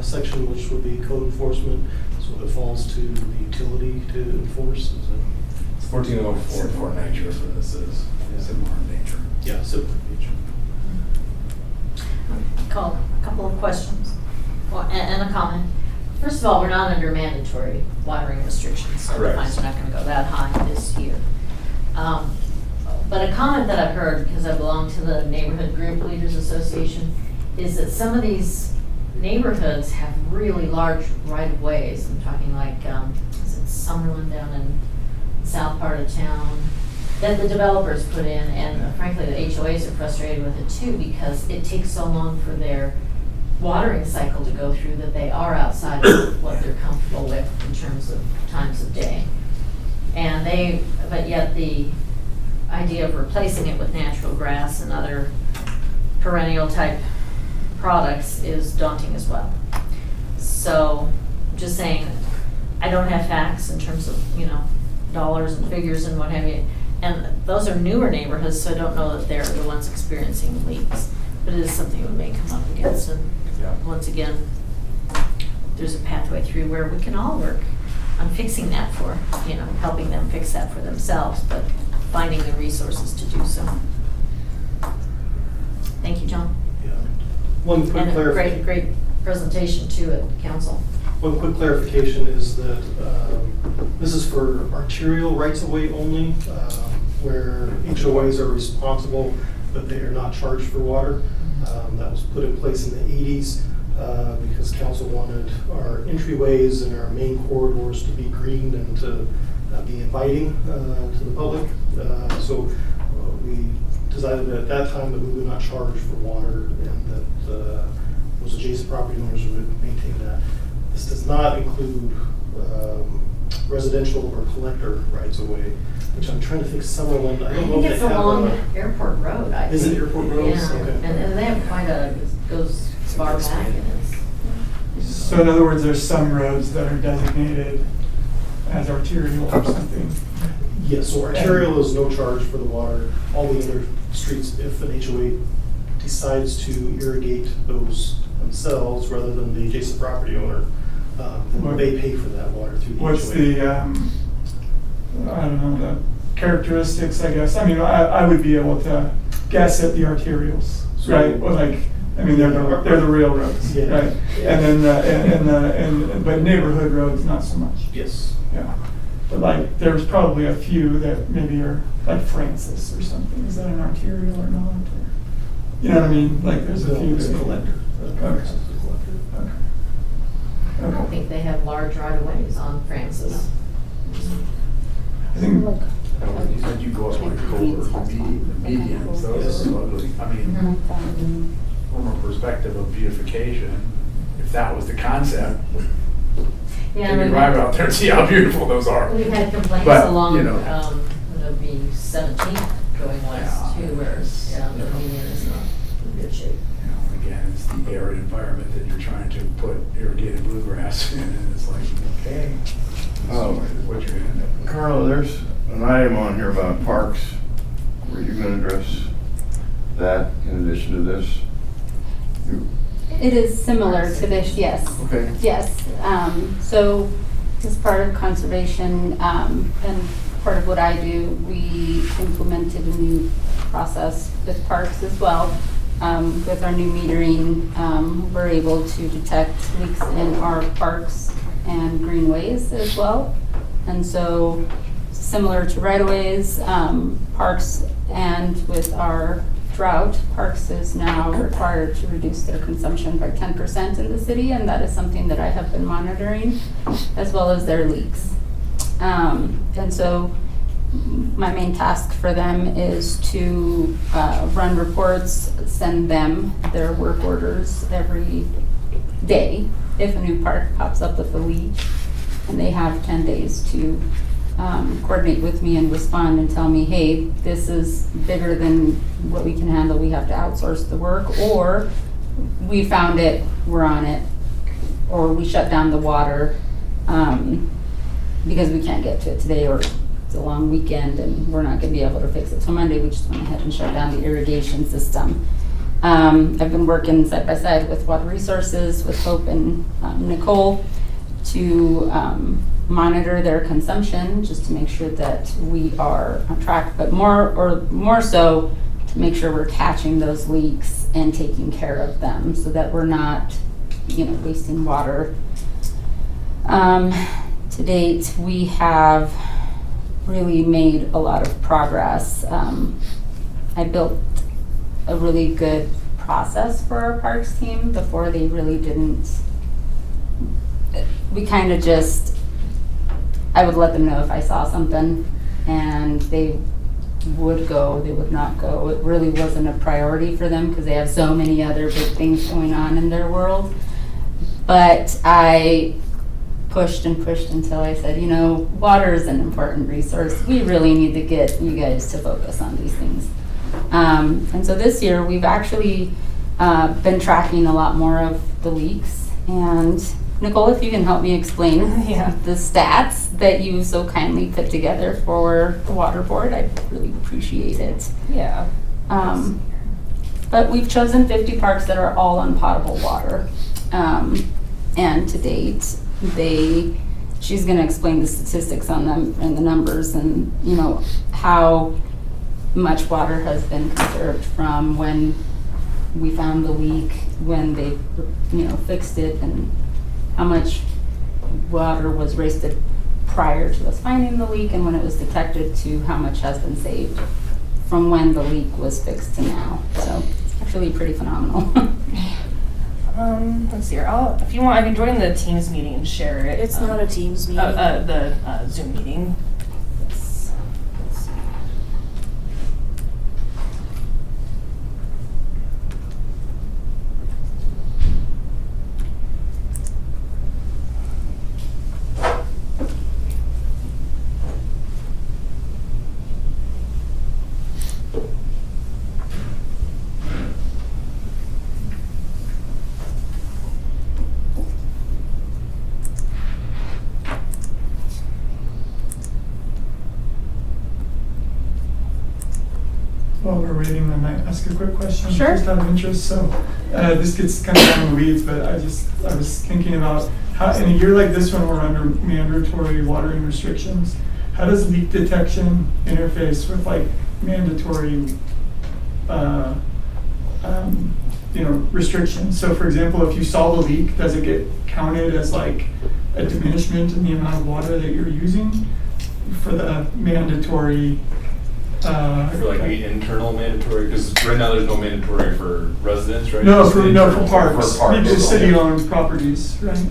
section, which would be code enforcement. So it falls to the utility to enforce. Is it? It's 1404 for nature is what this is. Similar in nature. Yeah, similar nature. Call a couple of questions and a comment. First of all, we're not under mandatory watering restrictions, so the Correct. fines are not going to go that high this year. But a comment that I've heard, because I belong to the Neighborhood Group Leaders Association, is that some of these neighborhoods have really large right-of-ways. I'm talking like, is it Summerlin down in the south part of town, that the developers put in, and frankly, the HOAs are frustrated with it too, because it takes so long for their watering cycle to go through that they are outside of what they're comfortable with in terms of times of day. And but yet the idea of replacing it with natural grass and other perennial type products is daunting as well. So, just saying, I don't have facts in terms of, you know, dollars and figures and what have you. And those are newer neighborhoods, so I don't know that they're the ones experiencing leaks. But it is something we may come up against. And once again, there's a pathway through where we can all work on fixing that for, you know, helping them fix that for themselves, but finding the resources to do so. Thank you, John. Yeah. One quick And a clarification. great presentation too at council. One quick clarification is that this is for arterial rights-of-way only, where HOAs are responsible, but they are not charged for water. That was put in place in the 80s because council wanted our entryways and our main corridors to be green and to be inviting to the public. So we decided at that time that we would not charge for water, and that those adjacent property owners would maintain that. This does not include residential or collector rights of way, which I'm trying to think Summerlin. I don't know think if it's they have along Airport Road, I think. Is it Airport Road? Yeah, Okay. and they have quite a, it goes far back and it's. So in other words, there's some roads that are designated as arterial or something. Yes, so arterial is no charge for the water. All the other streets, if an HOA decides to irrigate those themselves rather than the adjacent property owner, then they pay for that water through the HOA. What's the, I don't know, the characteristics, I guess? I mean, I would be able to guess at the arterials, right? Or like, I mean, they're the real roads, Yeah. right? And then, but neighborhood roads, not so much. Yes. Yeah. But like, there's probably a few that maybe are like Francis or something. Is that an arterial or not? Or, you know what I mean? Like, there's a few. It's a that- collector. Okay. Okay. I don't think they have large right-of-ways on Francis. I think, You said you go up like Culver, the medians, those are ugly. I mean, from a perspective of beautification, if that was the concept, Yeah, you we've drive had- out there and see how beautiful those are. We've had complaints But, along, you know. it'll be 17th going west too, where, the median is not in good shape. You know, again, it's the arid environment that you're trying to put irrigated bluegrass in, and it's like, okay, this is what you're gonna end up with. Carla, there's an item on here about parks. Were you gonna address that in addition to this? It is similar to this, yes. Okay. Yes, so as part of conservation, and part of what I do, we implemented a new process with parks as well. With our new metering, we're able to detect leaks in our parks and greenways as well. And so similar to right-of-ways, parks, and with our drought, Parks is now required to reduce their consumption by 10% in the city, and that is something that I have been monitoring, as well as their leaks. And so my main task for them is to run reports, send them their work orders every day if a new park pops up with a leak, and they have 10 days to coordinate with me and respond and tell me, hey, this is bigger than what we can handle, we have to outsource the work, or we found it, we're on it, or we shut down the water because we can't get to it today, or it's a long weekend and we're not gonna be able to fix it. So Monday we just went ahead and shut down the irrigation system. I've been working side by side with Water Resources, with Hope and Nicole, to monitor their consumption, just to make sure that we are on track, but more so to make sure we're catching those leaks and taking care of them so that we're not, wasting water. To date, we have really made a lot of progress. I built a really good process for our parks team. Before, they really didn't. We kind of just, I would let them know if I saw something, and they would go, they would not go. It really wasn't a priority for them because they have so many other big things going on in their world. But I pushed and pushed until I said, water is an important resource. We really need to get you guys to focus on these things. And so this year we've actually been tracking a lot more of the leaks. And Nicole, if you can help me explain the stats that you so kindly put together for the water board, I'd really appreciate it. Yeah. But we've chosen 50 parks that are all on potable water. And to date, she's going to explain the statistics on them and the numbers and, how much water has been conserved from when we found the leak, when they, fixed it, and how much water was wasted prior to us finding the leak, and when it was detected, to how much has been saved from when the leak was fixed to now. So it's actually pretty phenomenal. Let's see here. If you want, I can join the Teams meeting and share it. It's not a Teams meeting. The Zoom meeting. Let's see. While we're waiting, I might ask a quick question. Sure. Just out of interest. So this gets kind of down in the weeds, but I was thinking about how in a year like this when we're under mandatory watering restrictions, how does leak detection interface with like mandatory restrictions? So for example, if you saw the leak, does it get counted as like a diminishment in the amount of water that you're using for the mandatory? I feel like the internal mandatory, because right now there's no mandatory for residents, right? No, Just for internal parks. For parks. The city-owned properties, right? Mhm.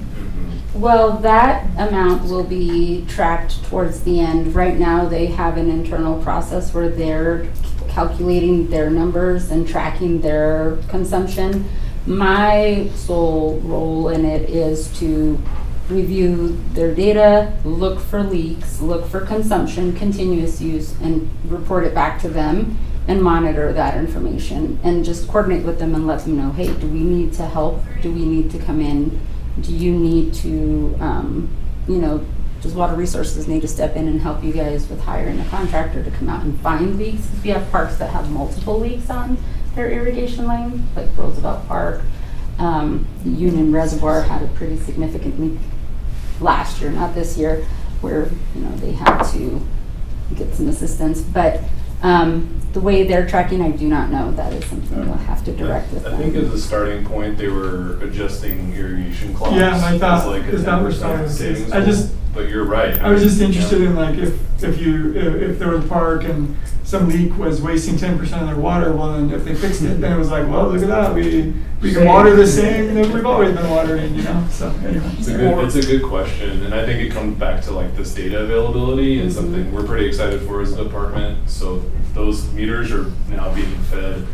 Well, that amount will be tracked towards the end. Right now, they have an internal process where they're calculating their numbers and tracking their consumption. My sole role in it is to review their data, look for leaks, look for consumption, continuous use, and report it back to them and monitor that information and just coordinate with them and let them know, hey, do we need to help? Do we need to come in? Do you need to, does Water Resources need to step in and help you guys with hiring a contractor to come out and find leaks? We have parks that have multiple leaks on their irrigation line, like Roosevelt Park. Union Reservoir had a pretty significant leak last year, not this year, where they had to get some assistance. But The way they're tracking, I do not know. That is something we'll have to direct with I think them. as a starting point, they were adjusting irrigation clots. Yeah, I thought as like a is that was 10% savings I just goal. But you're right. I was just mean, interested yeah. in like if there was a park and some leak was wasting 10% of their water, well then if they fixed it, then it was like, well, look at that, we can water the same that we've always been watering, you know. So anyway, It's a good question, and I think it comes back to like this data availability and something we're pretty excited for as a department. So those meters are now being fed.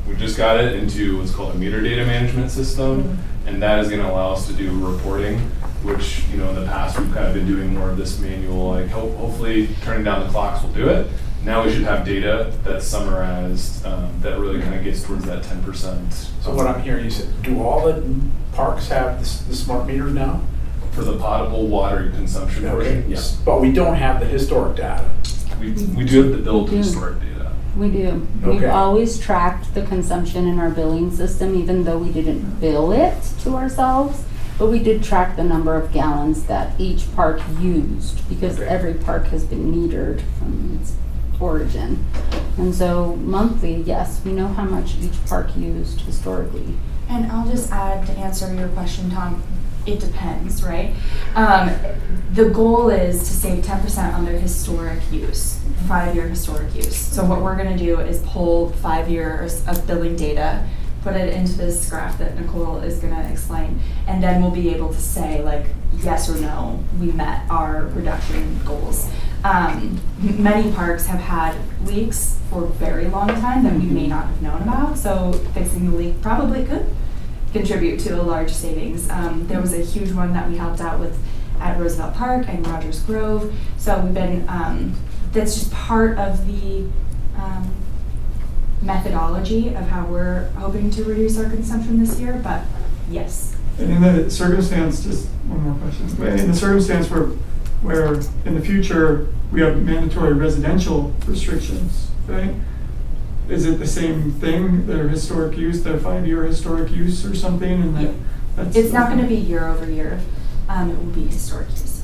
We just got it into what's called a meter data management system, and that is going to allow us to do reporting, which, you know, in the past we've kind of been doing more of this manual, like hopefully turning down the clocks will do it. Now we should have data that's summarized that really kind of gets towards that 10%. So what I'm hearing, you said, do all the parks have the smart meters now? For the potable water consumption portion, yes. But we don't have the historic data. We do have the built historic data. We do. We've Okay. always tracked the consumption in our billing system, even though we didn't bill it to ourselves. But we did track the number of gallons that each park used, because Okay. every park has been metered from its origin. And so monthly, yes, we know how much each park used historically. And I'll just add to answer your question, Tom, it depends, right? The goal is to save 10% on their historic use, 5-year historic use. So what we're gonna do is pull 5 years of billing data, put it into this graph that Nicole is gonna explain, and then we'll be able to say like, yes or no, we met our reduction goals. Many parks have had leaks for a very long time that we may not have known about, so fixing the leak probably could contribute to a large savings. There was a huge one that we helped out with at Roosevelt Park and Rogers Grove, so we've been, that's just part of the methodology of how we're hoping to reduce our consumption this year, but yes. And in the circumstance, just one more question. In the circumstance where in the future we have mandatory residential restrictions, right? Is it the same thing, their historic use, their 5-year historic use or something, and that's... It's not gonna be year over year, it will be historic use.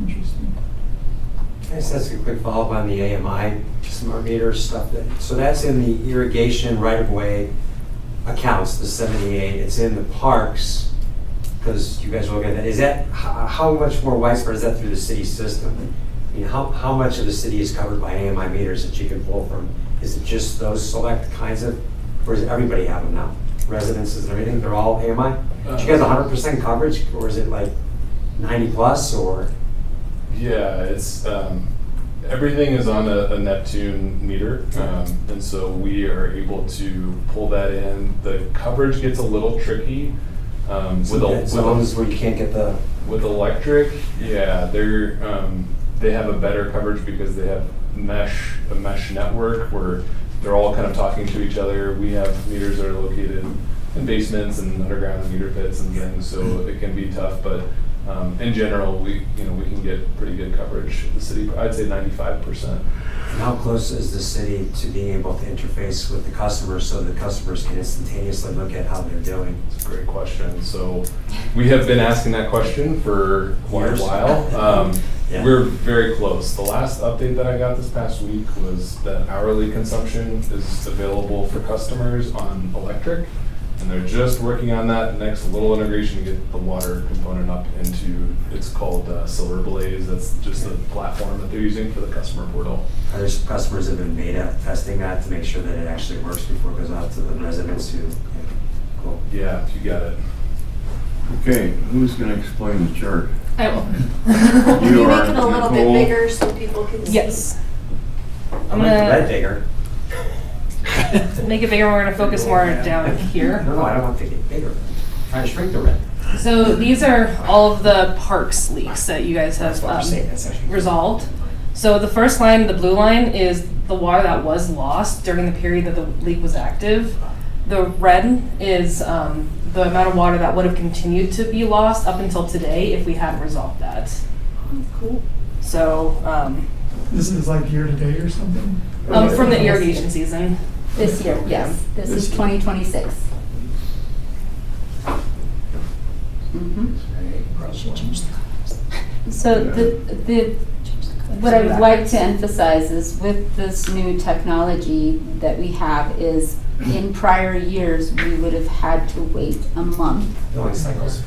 Interesting. Can I just ask a quick follow-up on the AMI smart meter stuff? So that's in the irrigation right-of-way accounts, the 78. It's in the parks, because you guys will get that. Is that, how much more widespread is that through the city system? I mean, how much of the city is covered by AMI meters that you can pull from? Is it just those select kinds of, or does everybody have them now? Residences and everything, they're all AMI? Do you guys 100% coverage, or is it like 90 plus, or? Yeah, it's everything is on a Neptune meter, and so we are able to pull that in. The coverage gets a little tricky with zones where you can't get the with electric. Yeah, they have a better coverage because they have a mesh network where they're all kind of talking to each other. We have meters that are located in basements and underground meter pits and things, so it can be tough, but in general, we can get pretty good coverage. The city, I'd say 95%. And how close is the city to being able to interface with the customers so the customers can instantaneously look at how they're doing? It's a great question. So we have been asking that question for quite a while. Yeah. We're very close. The last update that I got this past week was that hourly consumption is available for customers on electric. And they're just working on that next little integration to get the water component up into, it's called Silver Blaze. That's just the platform that they're using for the customer portal. Are there some customers that have been beta testing that to make sure that it actually works before it goes out to the residents who, cool. Yeah, you got it. Okay, who's gonna explain the chart? I will. Can you are make it a little bit Nicole. bigger so people can see? Yes. I'm gonna make the red bigger. Make it bigger, we're gonna focus more down here. No, I don't want to get bigger. I'm trying to shrink the red. So these are all of the parks leaks that you guys have That's what I'm saying. That's actually resolved. So the first line, the blue line, is the water that was lost during the period that the leak was active. The red is the amount of water that would have continued to be lost up until today if we hadn't resolved that. Cool. So This is like year to date or something? from the irrigation season. This year, Yeah. yes. This is 2026. Mm-hmm. So the What I would like to emphasize is with this new technology that we have is in prior years, we would have had to wait a month Billing cycles.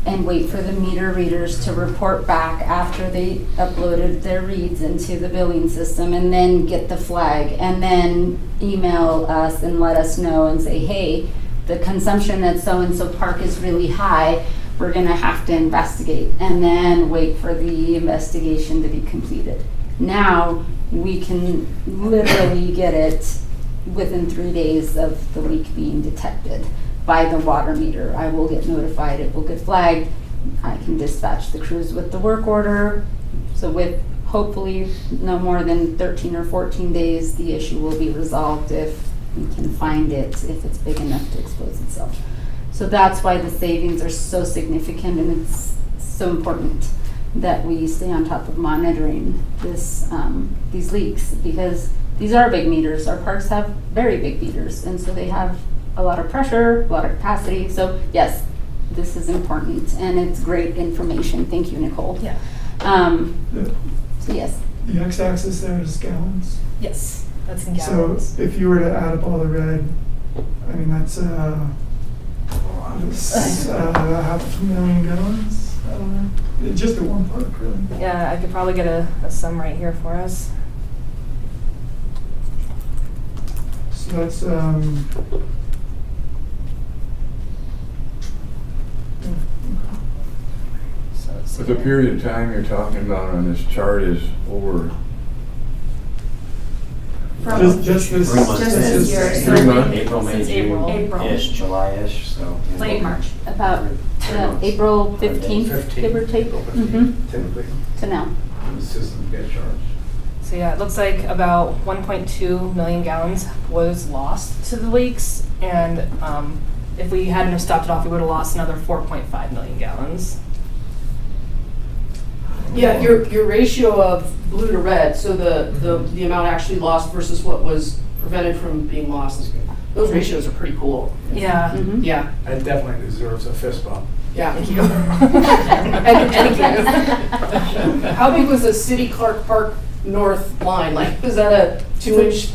and wait for the meter readers to report back after they uploaded their reads into the billing system and then get the flag and then email us and let us know and say, hey, the consumption at so-and-so park is really high, we're gonna have to investigate, and then wait for the investigation to be completed. Now, we can literally get it within 3 days of the leak being detected by the water meter. I will get notified, it will get flagged, I can dispatch the crews with the work order. So with hopefully no more than 13 or 14 days, the issue will be resolved if we can find it, if it's big enough to expose itself. So that's why the savings are so significant, and it's so important that we stay on top of monitoring this, these leaks, because these are big meters. Our parks have very big meters, and so they have a lot of pressure, a lot of capacity. So yes, this is important, and it's great information. Thank you, Nicole. Yeah. So yes. The x-axis there is gallons. Yes, that's in So gallons. if you were to add up all the red, I mean, that's half a million gallons. I don't know. Just at one park, really. Yeah, I could probably get a sum right here for us. So that's So let's see But the here. period of time you're talking about on this chart is over just this. 3 months. Just this year, It's so 3 late- months, April, May, since April. June-ish, July-ish, so. Late March. About Three months. April 15th, give or take. Mhm. Typically, To now. the systems get charged. So yeah, it looks like about 1.2 million gallons was lost to the leaks, and if we hadn't have stopped it off, we would have lost another 4.5 million gallons. Yeah, your ratio of blue to red, so the amount actually lost versus what was prevented from being lost, those ratios are pretty cool. Yeah. Mhm. Yeah, That definitely deserves a fist bump. yeah. Thank you. And how big was the City Clark Park North line? Like, was that a 2-inch?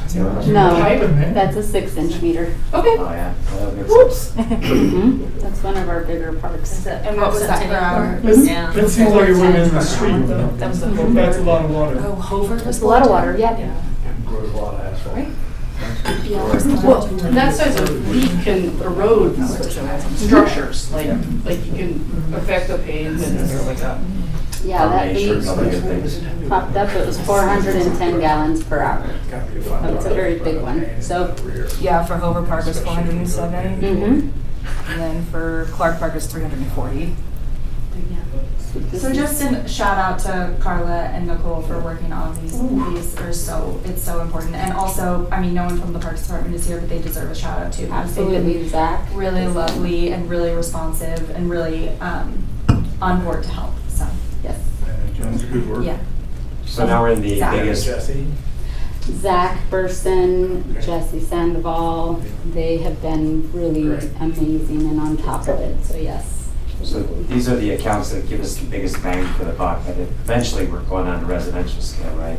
No, Pipe? that's a 6-inch meter. Okay. Oh, yeah. Well, that makes Whoops. sense. Mhm. That's one of our bigger parks. And what was that per hour? Yeah. That seems like it would have been in the street, though. That was the That's a lot of water. Oh, Hover was There's a lot of water, yeah. Yeah. And grows a lot of asphalt. Right. Yeah. Well, that size of leak can erode structures, like you can affect the pavement and stuff like that. Yeah, that Make sure leak nobody gets things. popped up, it was 410 gallons per hour. Gotta be a fun Oh, it's a product, very big but one. pain in So- the rear. Yeah, for Hover Park was 407, Mm-hmm. and then for Clark Park was 340. So just a shout out to Carla and Nicole for working on these. These are it's so important. And also, I mean, no one from the Parks Department is here, but they deserve a shout out too. They've Absolutely, been Zach. really lovely and really responsive and really on board to help, so, Yes. That's good work. yeah. So now we're in the Zach. biggest, Jesse? Zach Burson, Jesse Sandoval, they have been really Great. amazing and on top of it, so yes. so these are the accounts that give us the biggest bang for the buck, but eventually we're going on a residential scale, right?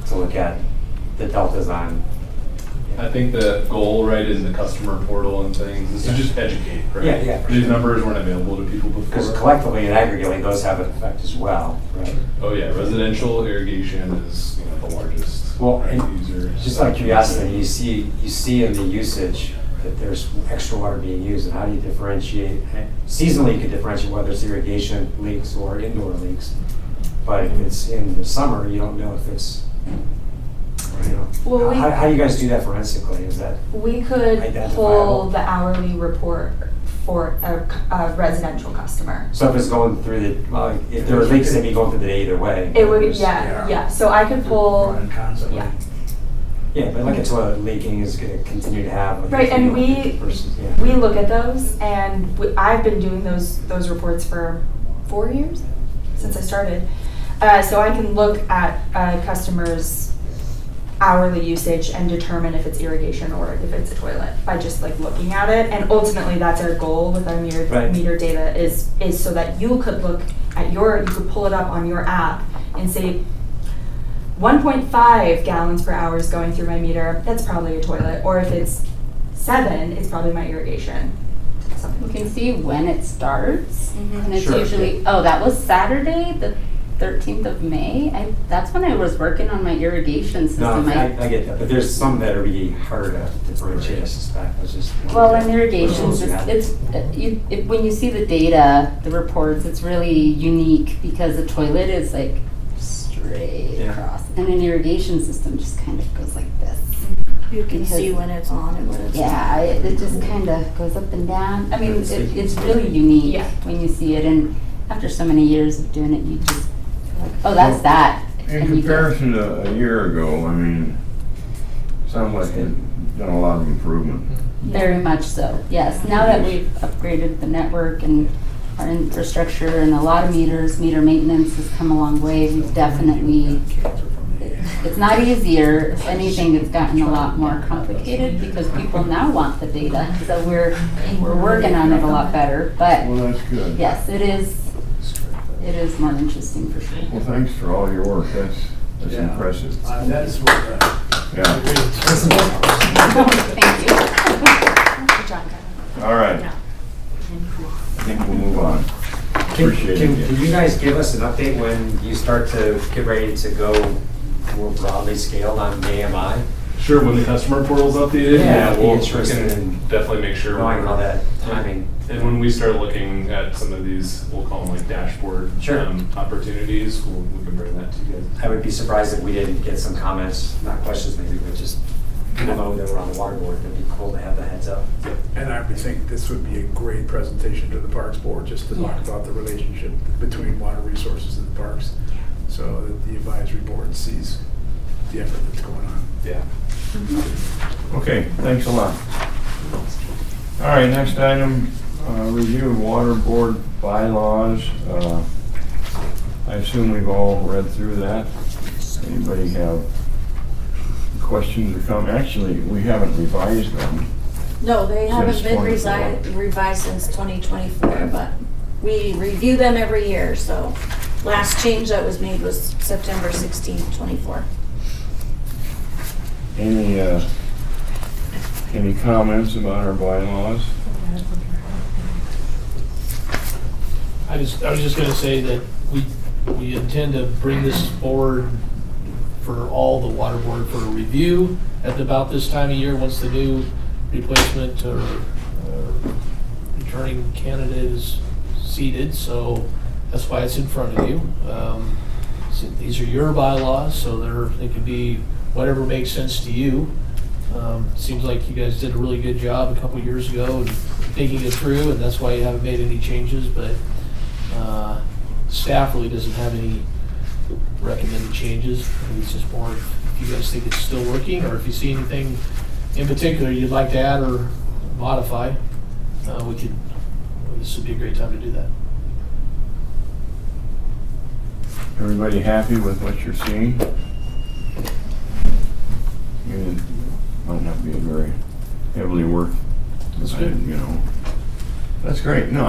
To look at the deltas on. I think the goal, right, in the customer portal and things is to just educate, right? Yeah, yeah. These numbers weren't available to people Because before. collectively and aggregately, those have an effect as well, right? Oh yeah, residential irrigation is, you know, the largest Well, and user. just out of curiosity, you see in the usage that there's extra water being used, and how do you differentiate? Seasonally, you can differentiate whether it's irrigation leaks or indoor leaks, but if it's in the summer, you don't know if it's, you know. Well, How do you guys do that forensically? Is that, We could Identifiable. pull the hourly report for a residential customer. so if it's going through the, well, if there are leaks, they'd be going through the day either way. It would, There's- yeah. So I could pull, Running constantly. yeah. Yeah, but like a toilet leaking is gonna continue to have. like, Right, and you know, we- versus- yeah. We look at those, and I've been doing those reports for 4 years, since I started. So I can look at a customer's hourly usage and determine if it's irrigation or if it's a toilet by just like looking at it. And ultimately, that's our goal with our Right. meter data is so that you could look at you could pull it up on your app and say, 1.5 gallons per hour is going through my meter, that's probably a toilet. Or if it's 7, it's probably my irrigation. You can see when it starts, and it's Sure, usually, oh, that was Saturday, the 13th of May. That's when I was working on my irrigation No, system. I get that, but there's some that are really harder to differentiate, I suspect. I was just. Well, in irrigation, Those you have. when you see the data, the reports, it's really unique because the toilet is like straight Yeah. across, and an irrigation system just kind of goes like this. You can Because- see when it's on and when it's not. Yeah, it just kind of goes up and down. I mean, it's really unique Yeah. when you see it, and after so many years of doing it, you just feel like, oh, that's that. In And you go- comparison to a year ago, I mean, sounds like you've done a lot of improvement. Very much so, yes. Now that we've upgraded the network and our infrastructure and a lot of meter maintenance has come a long way, we've definitely, it's not easier. If anything, it's gotten a lot more complicated because people now want the data. So we're working on it a lot better, but Well, that's good. yes, it is more interesting for sure. Well, thanks for all your work. That's Yeah. impressive. That is what, Yeah. Thank you. Good job, Kevin. All right. I think we'll move on. Appreciate Can it. you guys give us an update when you start to get ready to go more broadly scaled on AMI? Sure, when the customer portal's updated, Yeah, I'd be we interested can in definitely make sure. knowing we're- how that timing. And when we start looking at some of these, we'll call them like dashboard Sure. opportunities, we can bring that to you guys. I would be surprised if we didn't get some comments, not questions maybe, but just people know that we're on the water board. It'd be cool to have the heads up. and I would think this would be a great presentation to the Parks Board, just to talk Yes. about the relationship between water resources and the parks, so that the advisory board sees the effort that's going on. Yeah. Okay, thanks a lot. All right, next item, review of water board bylaws. I assume we've all read through that. Anybody have questions or comments? Actually, we haven't revised them. No, they haven't Since been 24. revised since 2024, but we review them every year, so last change that was made was September 16th, 24. Any comments about our bylaws? I was just gonna say that we intend to bring this forward for all the water board for review at about this time of year, once the new replacement or returning candidate is seated, so that's why it's in front of you. So these are your bylaws, so they can be whatever makes sense to you. Seems like you guys did a really good job a couple years ago in thinking it through, and that's why you haven't made any changes, but staff really doesn't have any recommended changes. It's just more if you guys think it's still working, or if you see anything in particular you'd like to add or modify, this would be a great time to do that. Everybody happy with what you're seeing? It might not be a very heavily worked. That's good. You know, that's great. No,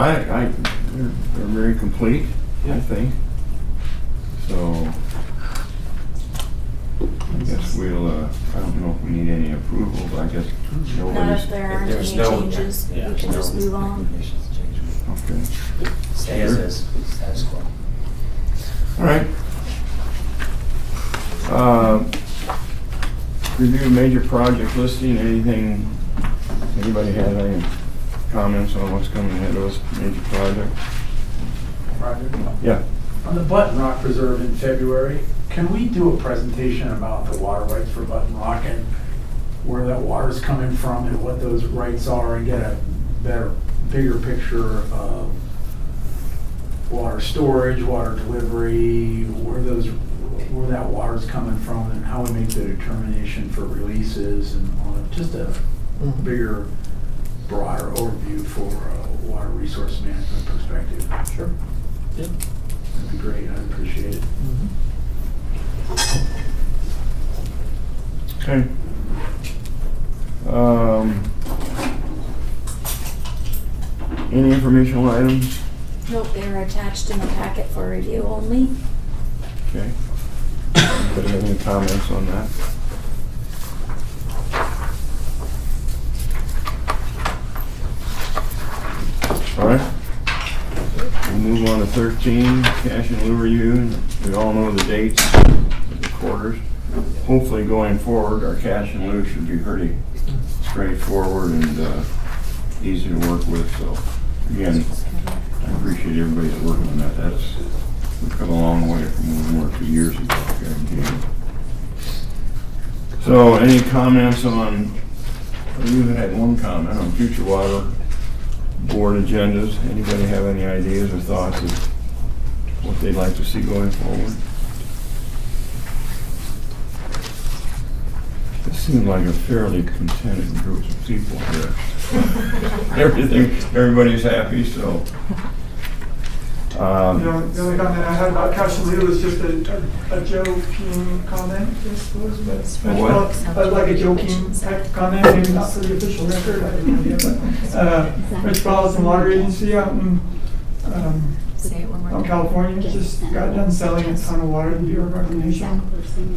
they're very complete, I think. So, I guess we'll, I don't know if we need any approval, but I guess Not nobody's. if there aren't any there's no- changes, we yeah, can just move on. Okay. Stay as is, status quo. All right. Review major project listing, anybody have any comments on what's coming ahead of us, major project? Roger? Yeah. On the Button Rock Preserve in February, can we do a presentation about the water rights for Button Rock and where that water's coming from and what those rights are, and get a bigger picture of water storage, water delivery, where that water's coming from, and how we make the determination for releases, and just a bigger, broader overview for water resource management perspective. Sure. Yeah. That'd be great, I'd appreciate it. Okay. Any informational items? Nope, they're attached in the packet for review only. Okay. Anybody have any comments on that? All right. We'll move on to 13, cash and lieu review. We all know the dates, the quarters. Hopefully going forward, our cash and lieu should be pretty straightforward and easy to work with. So again, I appreciate everybody's working on that. We've come a long way from when we were 2 years ago, I guarantee you. So any comments on, you had one comment on future water board agendas. Anybody have any ideas or thoughts of what they'd like to see going forward? It seemed like a fairly contented group of people here. Everybody's happy, so. The only comment I had about cash and lieu was just a joking comment, I suppose, but what? like a joking type comment, maybe not for the official record, I have no idea, but Metropolitan Water Agency out in California just got done selling a ton of water to the Bureau of Reclamation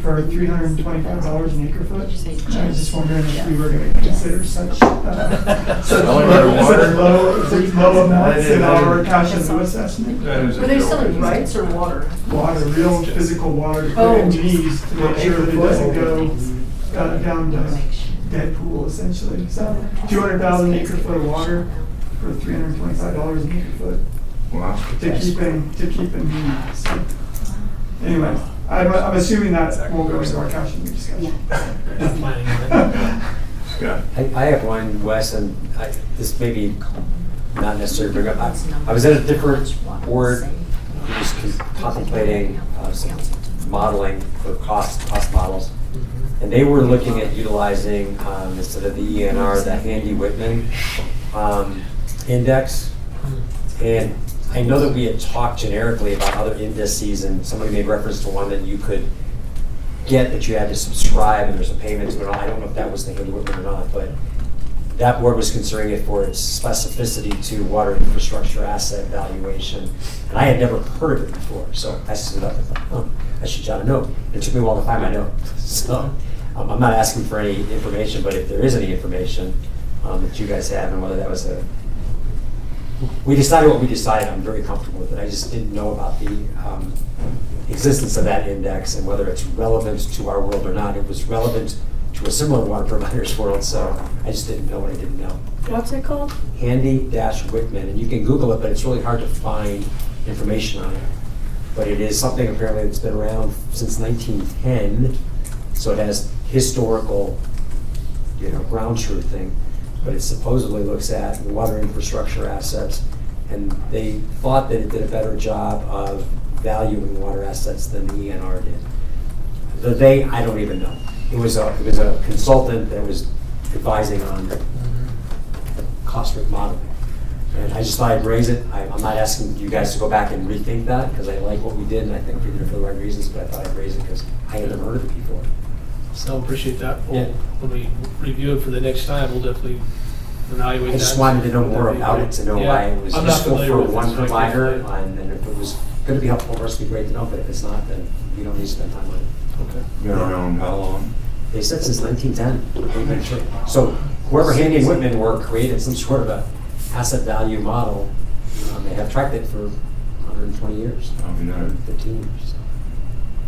for $325 an acre foot. I was just wondering if we were going to consider such low amounts in our cash and lieu assessment. Were they selling rights or water? Water, real physical water to put in these to make sure that it doesn't go down to dead pool essentially. So 200,000 acre foot of water for $325 an acre foot. Wow. To keep in view. So, anyway, I'm assuming that won't go into our cash and lieu discussion. Scott. I have one, Wes, and this may be not necessarily bring up. I was at a different board, just contemplating some modeling for cost models. And they were looking at utilizing, instead of the ENR, the Handy Whitman index. And I know that we had talked generically about other indices, and somebody made reference to one that you could get that you had to subscribe and there's a payment to it. I don't know if that was the Handy Whitman or not, but that board was considering it for its specificity to water infrastructure asset valuation. And I had never heard of it before, so I stood up and thought, oh, I should jot a note. It took me a while to find my note. So I'm not asking for any information, but if there is any information that you guys have, and whether that was we decided what we decided. I'm very comfortable with it. I just didn't know about the existence of that index and whether it's relevant to our world or not. It was relevant to a similar water provider's world, so I just didn't know what I didn't know. What's it called? Handy-Whitman, and you can Google it, but it's really hard to find information on it. But it is something apparently that's been around since 1910, so it has historical, ground truthing. But it supposedly looks at water infrastructure assets, and they thought that it did a better job of valuing water assets than the ENR did. I don't even know. It was a consultant that was advising on cost rate modeling. And I just thought I'd raise it. I'm not asking you guys to go back and rethink that, because I like what we did, and I think we did it for the right reasons, but I thought I'd raise it because I had never heard of it before. So appreciate that. Yeah. When we review it for the next time, we'll definitely evaluate that. I just wanted to know more about it, to know why it was I'm not useful familiar for with one this, so I can't provider, tell you. and then if it was going to be helpful for us, it'd be great to know, but if it's not, then we don't need to spend time on it. Okay. Been around how long? They said since 1910. So whoever Handy and Whitman were created some sort of a asset value model. They have tracked it for 120 years, 15 years. So.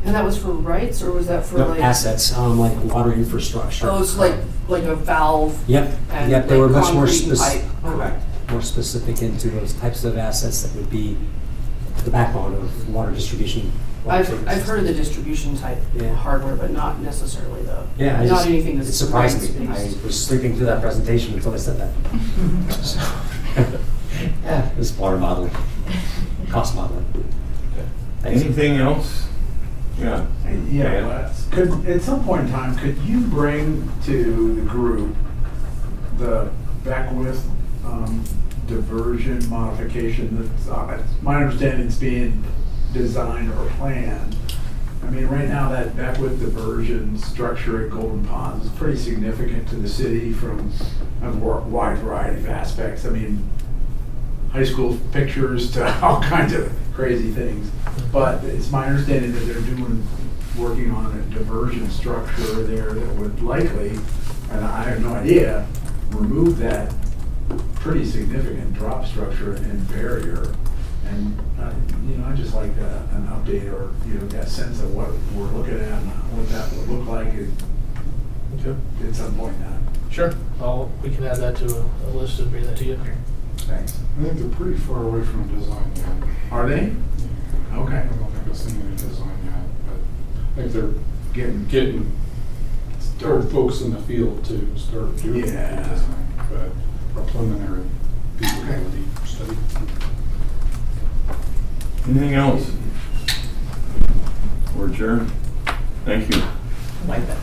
And that was for rights, or was that for No, like assets, like water infrastructure. Oh, it's like a valve. Yep. And Yep. They like were much more concrete specific. pipe. Correct. More specific into those types of assets that would be the backbone of water distribution. I've heard of the distribution type hardware, but not necessarily the not anything that's it surprised me. rights-based. I was sleeping through that presentation until I said that. So, yeah, it was water modeling, cost modeling. Thanks. Anything else? Yeah. Yeah, could, at some point in time, could you bring to the group the Beckwith diversion modification that's, my understanding is being designed or planned? I mean, right now that Beckwith diversion structure at Golden Ponds is pretty significant to the city from a wide variety of aspects. I mean, high school pictures to all kinds of crazy things. But it's my understanding that they're doing working on a diversion structure there that would likely, and I have no idea, remove that pretty significant drop structure and barrier. And, I'd just like an update or, that sense of what we're looking at and what that would look like at some point now. Sure. We can add that to a list and bring that to you. Thanks. I think they're pretty far away from a design yet. Are they? Okay. I don't think I've seen any design yet, but I think they're Getting start folks in the field to start doing the Yeah. design, but a preliminary feasibility study. Anything else? We're adjourned. Thank you. Like that.